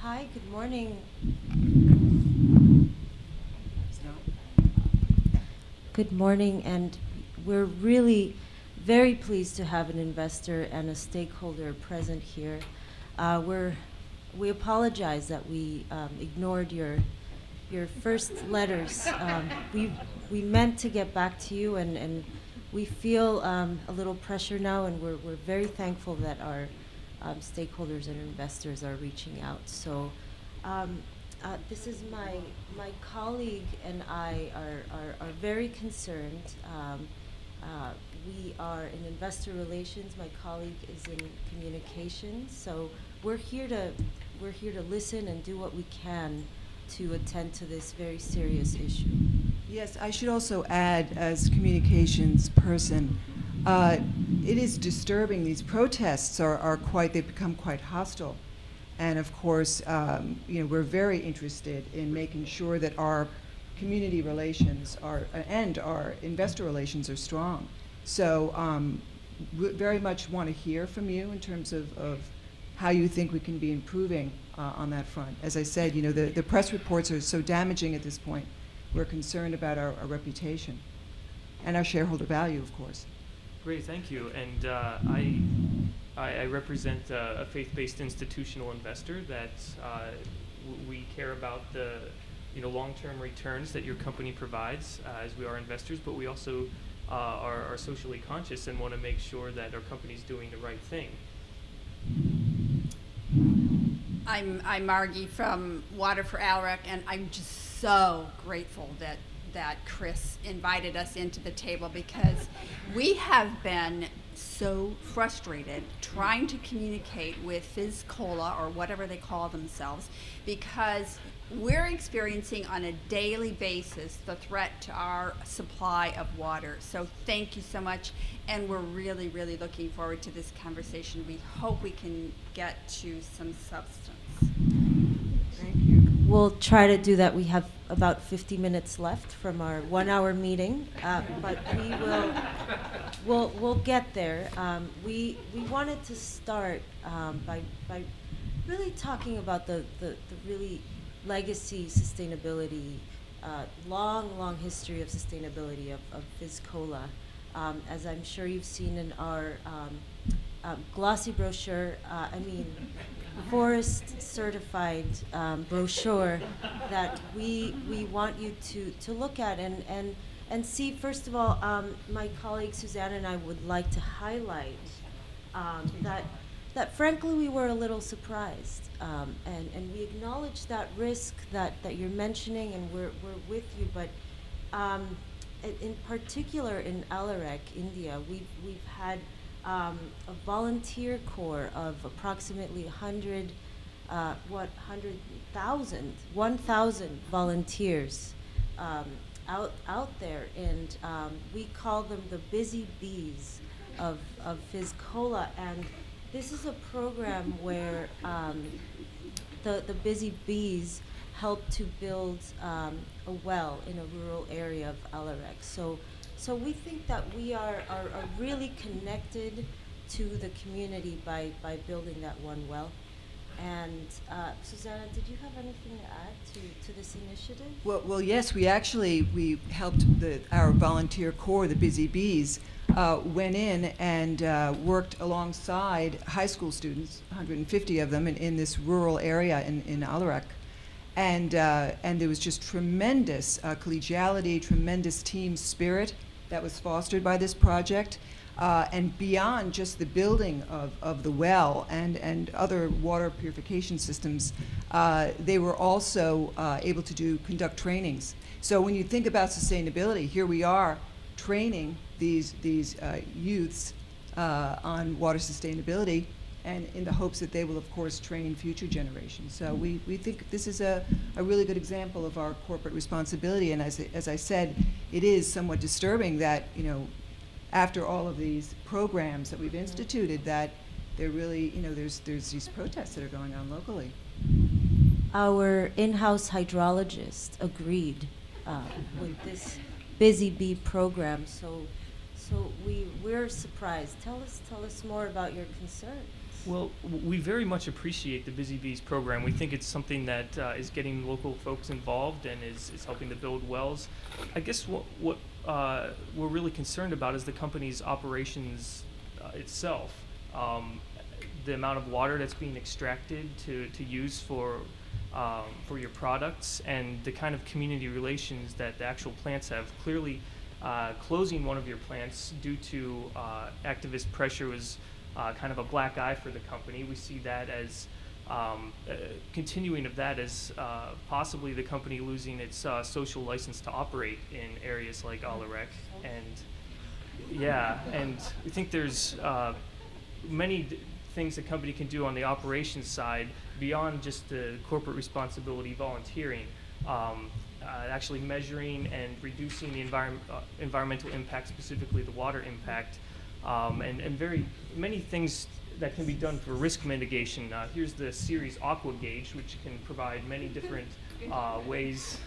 Hi, good morning. Good morning, and we're really very pleased to have an investor and a stakeholder present here. We apologize that we ignored your first letters. We meant to get back to you, and we feel a little pressure now, and we're very thankful that our stakeholders and investors are reaching out. So this is my colleague and I are very concerned. We are in investor relations. My colleague is in communications. So we're here to listen and do what we can to attend to this very serious issue. Yes, I should also add, as communications person, it is disturbing. These protests they've become quite hostile. And of course, we're very interested in making sure that our community relations and our investor relations are strong. So we very much want to hear from you in terms of how you think we can be improving on that front. As I said, the press reports are so damaging at this point. We're concerned about our reputation and our shareholder value, of course. Great, thank you. And I represent a faith-based institutional investor that we care about the long-term returns that your company provides as we are investors, but we also are socially conscious and want to make sure that our company's doing the right thing. I'm Margie from Water for Alarak, and I'm just so grateful that Chris invited us into the table, because we have been so frustrated trying to communicate with Fizz Cola, or whatever they call themselves, because we're experiencing on a daily basis the threat to our supply of water. So thank you so much, and we're really, really looking forward to this conversation. We hope we can get to some substance. Thank you. We'll try to do that. We have about 50 minutes left from our 1-hour meeting, but we'll get there. We wanted to start by really talking about the really legacy sustainability, long history of sustainability of Fizz Cola. As I'm sure you've seen in our glossy brochure, forest certified brochure that we want you to look at and see. First of all, my colleague Susanna and I would like to highlight that frankly we were a little surprised, and we acknowledge that risk that you're mentioning, and we're with you, but in particular in Alarak, India, we've had a volunteer corps of approximately 1,000 volunteers out there, and we call them the busy bees of Fizcola. And this is a program where the busy bees help to build a well in a rural area of Alarak. So we think that we are really connected to the community by building that one well. And Susanna, did you have anything to add to this initiative? Well, yes, we helped our volunteer corps, the Busy Bees, went in and worked alongside high school students, 150 of them, in this rural area in Alarak. And there was just tremendous collegiality, tremendous team spirit that was fostered by this project. And beyond just the building of the well and other water purification systems, they were also able to conduct trainings. So when you think about sustainability, here we are training these youths on water sustainability, and in the hopes that they will, of course, train future generations. So we think this is a really good example of our corporate responsibility. And as I said, it is somewhat disturbing that, after all of these programs that we've instituted, that they're really, there's these protests that are going on locally. Our in-house hydrologist agreed with this Busy Bee program, so we're surprised. Tell us more about your concerns. Well, we very much appreciate the Busy Bees program. We think it's something that is getting local folks involved and is helping to build wells. I guess what we're really concerned about is the company's operations itself. The amount of water that's being extracted to use for your products, and the kind of community relations that the actual plants have. Clearly, closing one of your plants due to activist pressure was kind of a black eye for the company. We see that as continuing of that as possibly the company losing its social license to operate in areas like Alarak. And we think there's many things the company can do on the operations side beyond just the corporate responsibility volunteering. Actually measuring and reducing the environmental impact, specifically the water impact, and very many things that can be done for risk mitigation. Here's the series Aqua Gauge, which can provide many different ways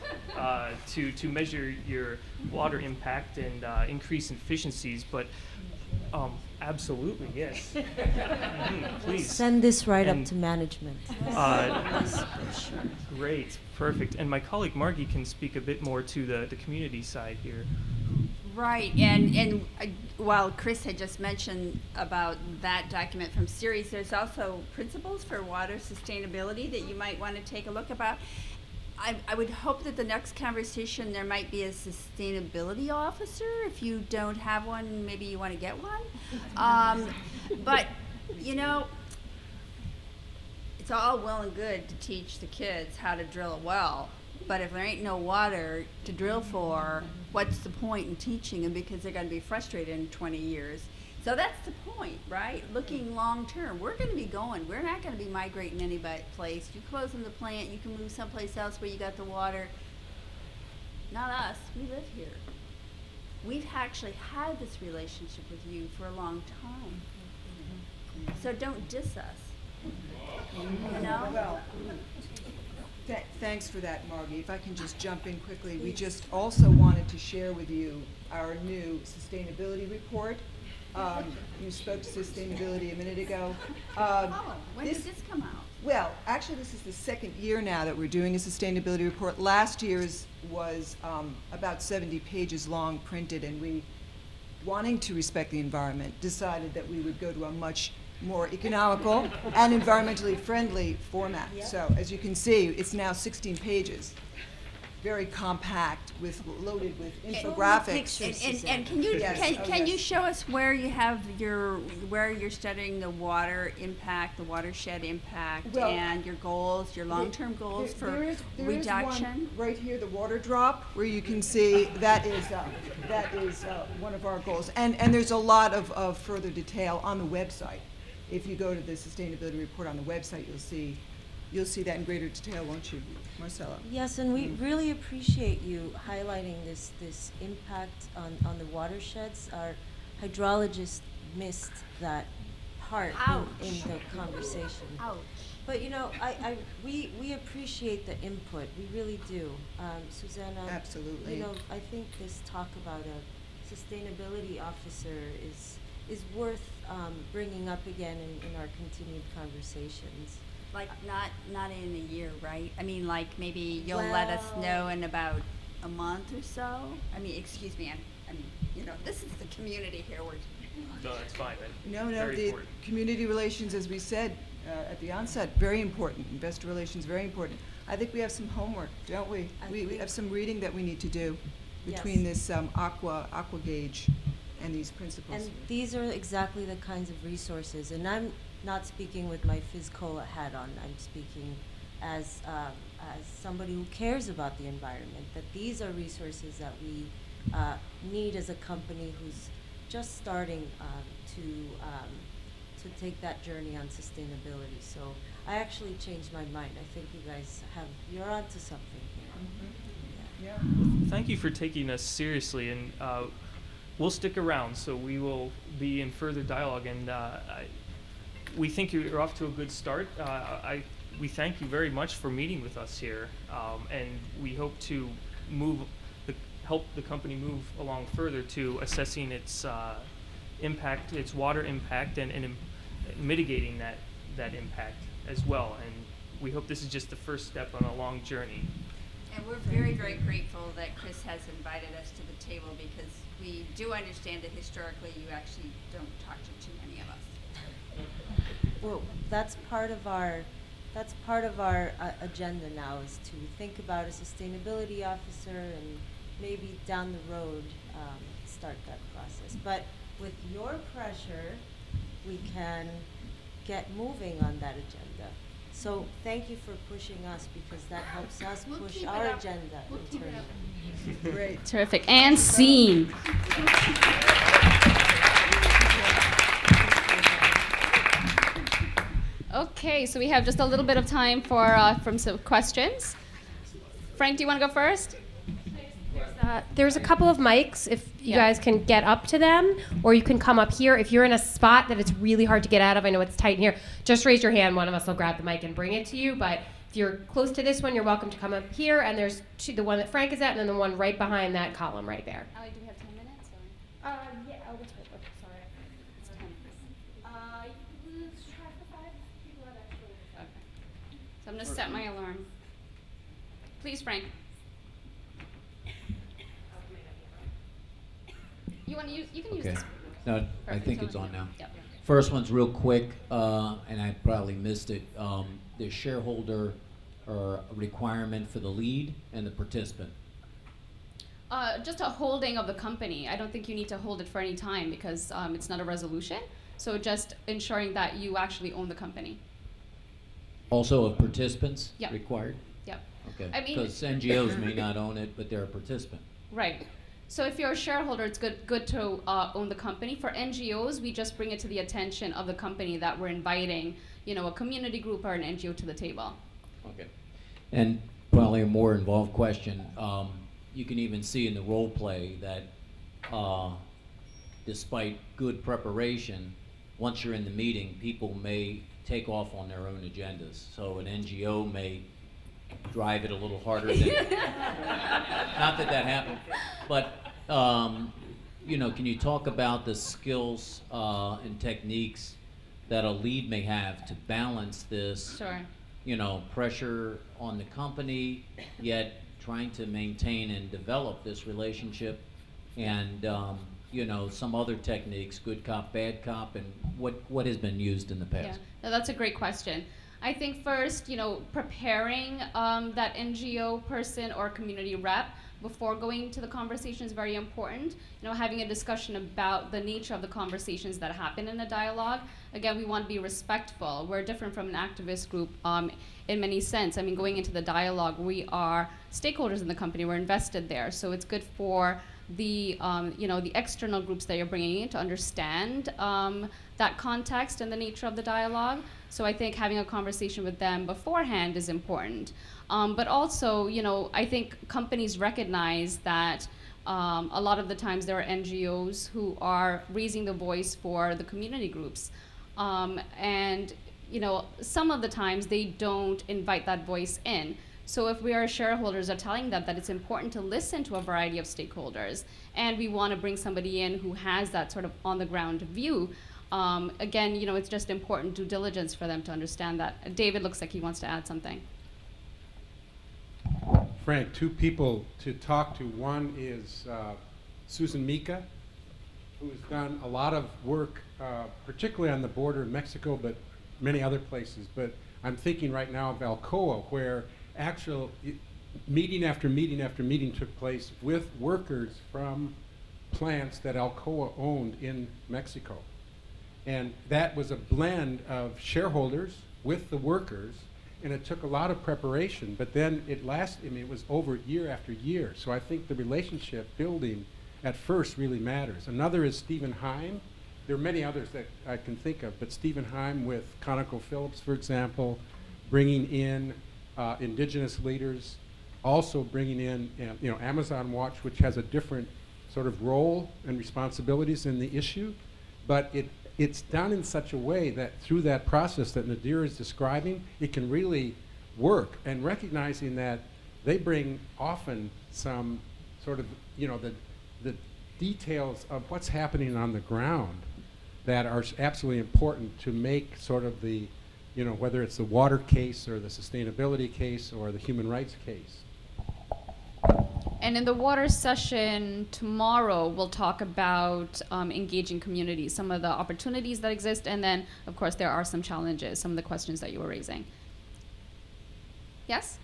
to measure your water impact and increase efficiencies. But absolutely, yes. Please. Send this up to management. Great, perfect. And my colleague Margie can speak a bit more to the community side here. Right, and while Chris had just mentioned about that document from Ceres, there's also principles for water sustainability that you might want to take a look about. I would hope that the next conversation there might be a sustainability officer. If you don't have one, maybe you want to get one. But, it's all well and good to teach the kids how to drill a well. But if there ain't no water to drill for, what's the point in teaching them, because they're going to be frustrated in 20 years. So that's the point, right? Looking long term. We're going to be going. We're not going to be migrating any place. You close in the plant, you can move someplace else where you got the water. Not us. We live here. We've actually had this relationship with you for a long time. So don't diss us. Well, thanks for that, Margie. If I can just jump in quickly, we just also wanted to share with you our new sustainability report. You spoke to sustainability a minute ago. When did this come out? Well, actually, this is the second year now that we're doing a sustainability report. Last year's was about 70 pages long, printed, and we, wanting to respect the environment, decided that we would go to a much more economical and environmentally friendly format. Yep. So as you can see, it's now 16 pages, very compact, loaded with infographics. Pictures. And can you Yes. can you Yes. show us where you have where you're studying the water impact, the watershed impact, Well, and your goals, your long-term goals for there is reduction? one right here, the water drop, where you can see that is one of our goals. And there's a lot of further detail on the website. If you go to the sustainability report on the website, you'll see that in greater detail, won't you, Marcella? Yes, and we really appreciate you highlighting this impact on the watersheds. Our hydrologist missed that part in the conversation. Ouch. But you know, we appreciate the input. We really do. Susanna, Absolutely. You know, I think this talk about a sustainability officer is worth bringing up again in our continued conversations. Like not in a year, right? I mean, like maybe you'll let us know in about a month or so. I mean, excuse me. I mean, you know, this is the community here. No, that's fine. No, Very the important. community relations, as we said at the onset, very important. Investor relations, very important. I think we have some homework, don't we? We have some reading that we need to do between this aqua gauge and these principles. And these are exactly the kinds of resources. And I'm not speaking with my FizCola hat on. I'm speaking as somebody who cares about the environment. That these are resources that we need as a company who's just starting to take that journey on sustainability. So I actually changed my mind. I think you guys you're onto something here. Yeah. Thank you for taking us seriously, and we'll stick around, so we will be in further dialogue, and we think you're off to a good start. We thank you very much for meeting with us here, and we hope to help the company move along further to assessing its impact, its water impact, and mitigating that impact as well. And we hope this is just the first step on a long journey. And we're very, very grateful that Chris has invited us to the table, because we do understand that historically you actually don't talk to too many of us. Well, that's part of our agenda now, is to think about a sustainability officer and maybe down the road start that process. But with your pressure, we can get moving on that agenda. So thank you for pushing us, because that helps us We'll push keep it our up. agenda We'll keep it internally. Great. Terrific. And scene. Okay, so we have just a little bit of time for from some questions. Frank, do you want to go first? There's a couple of mics, if you Yeah. guys can get up to them, or you can come up here. If you're in a spot that it's really hard to get out of, I know it's tight in here, just raise your hand. One of us will grab the mic and bring it to you. But if you're close to this one, you're welcome to come up here. And there's the one that Frank is at, and then the one right behind that column right there. Allie, do we have 10 minutes? Or? Yeah, which way? Okay, sorry. It's 10. You can lose track of 5 people that actually. Okay. So I'm going to set my alarm. Please, Frank. You want to use? You can use Okay. this. No, I Perfect. think So it's on now. Yep. First one's real quick, and I probably missed it. The shareholder requirement for the lead and the participant. Just a holding of the company. I don't think you need to hold it for any time, because it's not a resolution. So just ensuring that you actually own the company. Also of participants Yep. required? Yep. Okay. I mean- Because NGOs may not own it, but they're a participant. Right. So if you're a shareholder, it's good to own the company. For NGOs, we just bring it to the attention of the company that we're inviting, a community group or an NGO to the table. Okay. And probably a more involved question. You can even see in the role play that despite good preparation, once you're in the meeting, people may take off on their own agendas. So an NGO may drive it a little harder than, not that happened, but, can you talk about the skills and techniques that a lead may have to balance this, Sure. pressure on the company, yet trying to maintain and develop this relationship, and, some other techniques, good cop, bad cop, and what has been used in the past? Yeah, no, that's a great question. I think first, preparing that NGO person or community rep before going into the conversation is very important. Having a discussion about the nature of the conversations that happen in a dialogue. Again, we want to be respectful. We're different from an activist group in many sense. I mean, going into the dialogue, we are stakeholders in the company. We're invested there, so it's good for the the external groups that you're bringing in to understand that context and the nature of the dialogue. So I think having a conversation with them beforehand is important. But also, I think companies recognize that a lot of the times there are NGOs who are raising the voice for the community groups. And some of the times they don't invite that voice in. So if we are shareholders are telling them that it's important to listen to a variety of stakeholders, and we want to bring somebody in who has that sort of on-the-ground view, again, it's just important due diligence for them to understand that. David looks like he wants to add something. Frank, two people to talk to. One is Susan Mika, who's done a lot of work, particularly on the border in Mexico, but many other places. But I'm thinking right now of Alcoa, where actual meeting after meeting after meeting took place with workers from plants that Alcoa owned in Mexico. And that was a blend of shareholders with the workers, and it took a lot of preparation, but then it lasted, it was over year after year. So I think the relationship building at first really matters. Another is Stephen Heim. There are many others that I can think of, but Stephen Heim with ConocoPhillips, for example, bringing in indigenous leaders, also bringing in Amazon Watch, which has a different sort of role and responsibilities in the issue, but it's done in such a way that through that process that Nadira is describing, it can really work, and recognizing that they bring often some sort of, the details of what's happening on the ground that are absolutely important to make sort of the, whether it's the water case or the sustainability case or the human rights case. And in the water session tomorrow, we'll talk about engaging communities, some of the opportunities that exist, and then, of course, there are some challenges, some of the questions that you were raising. Yes?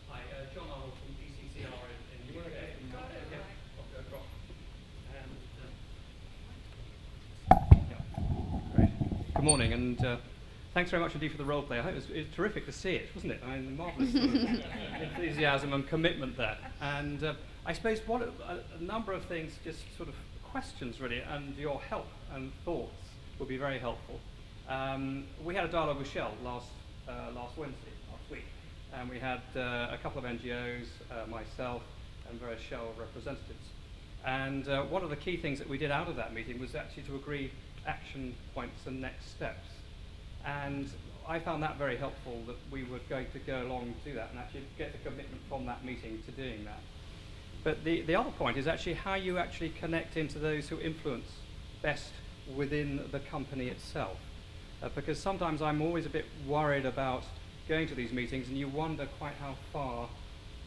Hi, John Arnold from ICCR in the UK. Great. Good morning, and thanks very much indeed for the role play. I hope it was terrific to see it, wasn't it? I mean, marvellous sort of enthusiasm and commitment there. And I suppose a number of things, just sort of questions really, and your help and thoughts would be very helpful. We had a dialogue with Shell last week, and we had a couple of NGOs, myself, and various Shell representatives. And one of the key things that we did out of that meeting was actually to agree action points and next steps. And I found that very helpful, that we were going to go along and do that and actually get a commitment from that meeting to doing that. But the other point is actually how you actually connect into those who influence best within the company itself. Because sometimes I'm always a bit worried about going to these meetings and you wonder quite how far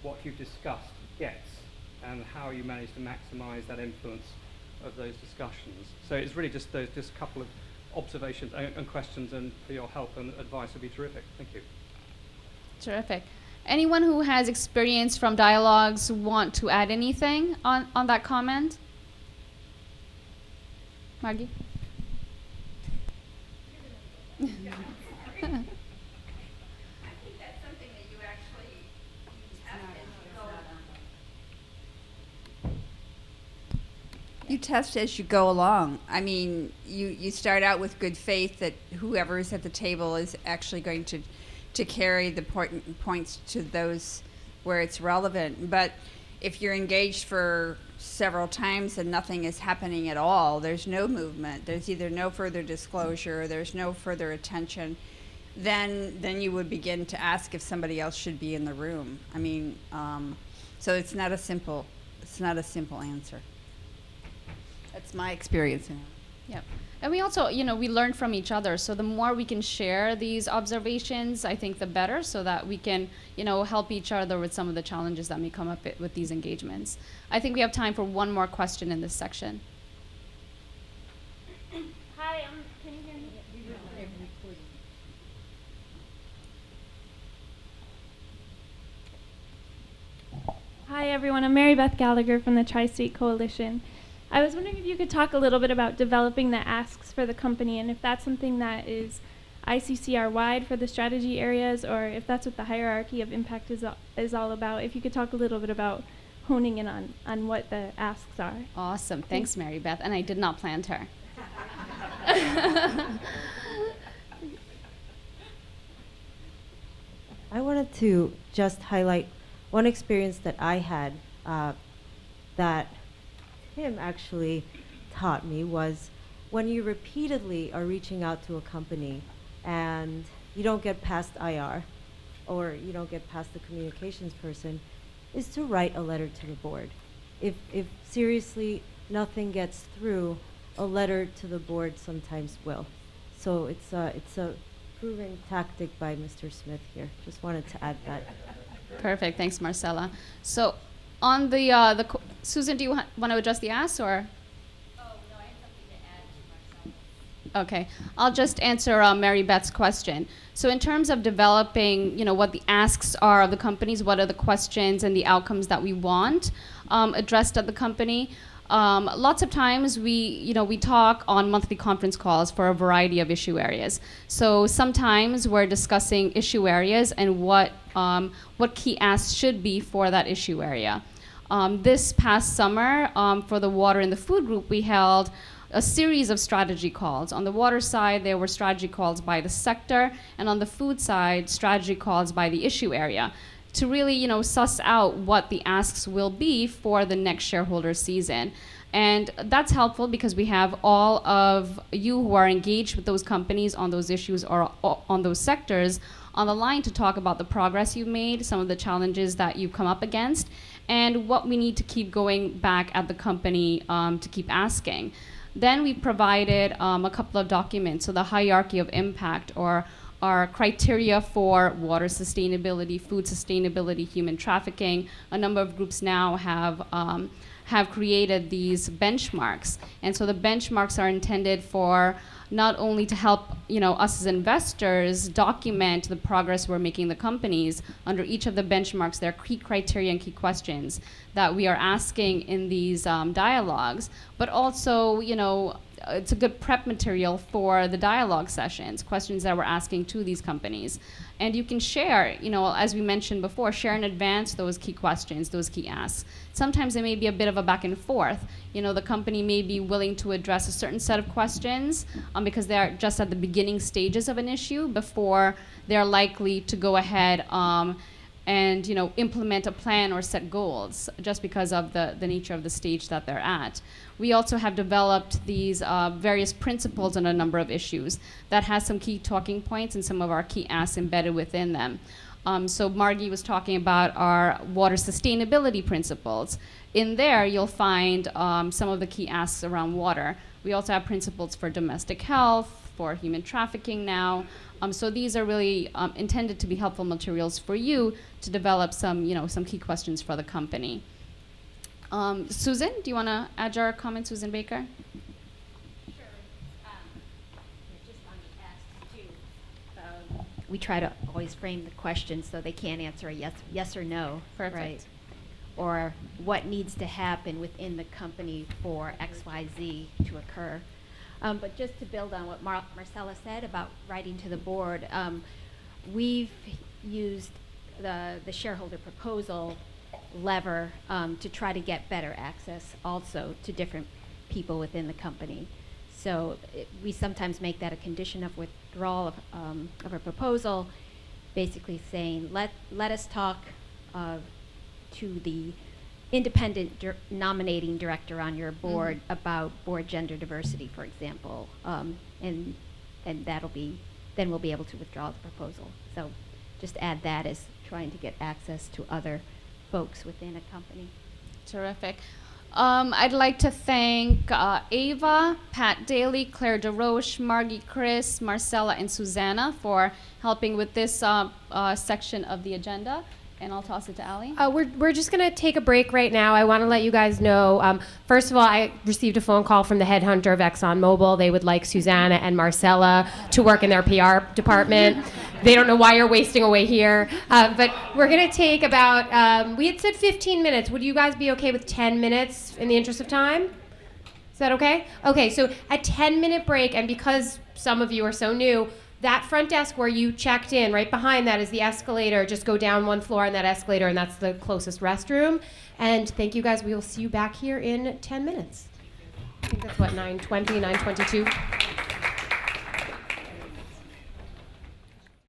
what you've discussed gets and how you manage to maximize that influence of those discussions. So it's really just a couple of observations and questions, and for your help and advice would be terrific. Thank you. Terrific. Anyone who has experience from dialogues want to add anything on that comment? Margie? I think that's something that you actually you test as you go along. I mean, you start out with good faith that whoever is at the table is actually going to carry the points to those where it's relevant. But if you're engaged for several times and nothing is happening at all, there's no movement, there's either no further disclosure, there's no further attention, then you would begin to ask if somebody else should be in the room. I mean, so it's not a simple answer. That's my experience. Yeah. And we also, we learn from each other. So the more we can share these observations, I think the better, so that we can, help each other with some of the challenges that may come up with these engagements. I think we have time for one more question in this section. Hi, can you hear me? Hi, Hi, everyone. I'm Mary Beth Gallagher from the Tri-State Coalition. I was wondering if you could talk a little bit about developing the asks for the company, and if that's something that is ICCR wide for the strategy areas, or if that's what the hierarchy of impact is all about. If you could talk a little bit about honing in on what the asks are. Awesome. Thanks, Mary Beth. And I did not plant her. I wanted to just highlight one experience that I had that Tim actually taught me was when you repeatedly are reaching out to a company and you don't get past IR or you don't get past the communications person, is to write a letter to the board. If seriously nothing gets through, a letter to the board sometimes will. So it's a proven tactic by Mr. Smith here. Just wanted to add that. Perfect. Thanks, Marcella. So on the Susan, do you want to address the ask or? Oh, no, I have something to add to Marcella. Okay. I'll just answer Mary Beth's question. So in terms of developing, what the asks are of the companies, what are the questions and the outcomes that we want addressed at the company, lots of times we talk on monthly conference calls for a variety of issue areas. So sometimes we're discussing issue areas and what key asks should be for that issue area. This past summer, for the water and the food group, we held a series of strategy calls. On the water side, there were strategy calls by the sector, and on the food side, strategy calls by the issue area, to really, suss out what the asks will be for the next shareholder season. And that's helpful because we have all of you who are engaged with those companies on those issues or on those sectors on the line to talk about the progress you've made, some of the challenges that you've come up against, and what we need to keep going back at the company to keep asking. Then we provided a couple of documents, so the hierarchy of impact, or our criteria for water sustainability, food sustainability, human trafficking. A number of groups now have created these benchmarks. And so the benchmarks are intended for not only to help us as investors document the progress we're making the companies. Under each of the benchmarks, there are key criteria and key questions that we are asking in these dialogues, but also it's a good prep material for the dialogue sessions, questions that we're asking to these companies. And you can share, as we mentioned before, share in advance those key questions, those key asks. Sometimes there may be a bit of a back and forth. The company may be willing to address a certain set of questions because they're just at the beginning stages of an issue before they're likely to go ahead and implement a plan or set goals, just because of the nature of the stage that they're at. We also have developed these various principles on a number of issues that has some key talking points and some of our key asks embedded within them. So Margie was talking about our water sustainability principles. In there, you'll find some of the key asks around water. We also have principles for domestic health, for human trafficking now. So these are really intended to be helpful materials for you to develop some key questions for the company. Susan, do you want to add your comment, Susan Baker? Sure. Just on the asks too. We try to always frame the question so they can't answer a yes or no. Perfect. Right? Or what needs to happen within the company for XYZ to occur. But just to build on what Marcella said about writing to the board, we've used the shareholder proposal lever to try to get better access also to different people within the company. So we sometimes make that a condition of withdrawal of a proposal, basically saying let us talk to the independent nominating director on your board about board gender diversity, for example, and then we'll be able to withdraw the proposal. So just add that as trying to get access to other folks within a company. Terrific. I'd like to thank Ava, Pat Daly, Claire DeRoche, Margie, Chris, Marcella, and Susanna for helping with this section of the agenda. And I'll toss it to Allie. We're just going to take a break right now. I want to let you guys know, first of all, I received a phone call from the headhunter of ExxonMobil. They would like Susanna and Marcella to work in their PR department. they don't know why you're wasting away here. But we're going to take about, we had said 15 minutes. Would you guys be okay with 10 minutes in the interest of time? Is that okay? Okay, so a 10-minute break, and because some of you are so new, that front desk where you checked in, right behind that is the escalator. Just go down one floor on that escalator, and that's the closest restroom. And thank you guys. We will see you back here in 10 minutes. I think that's what, 9:20, 9:22?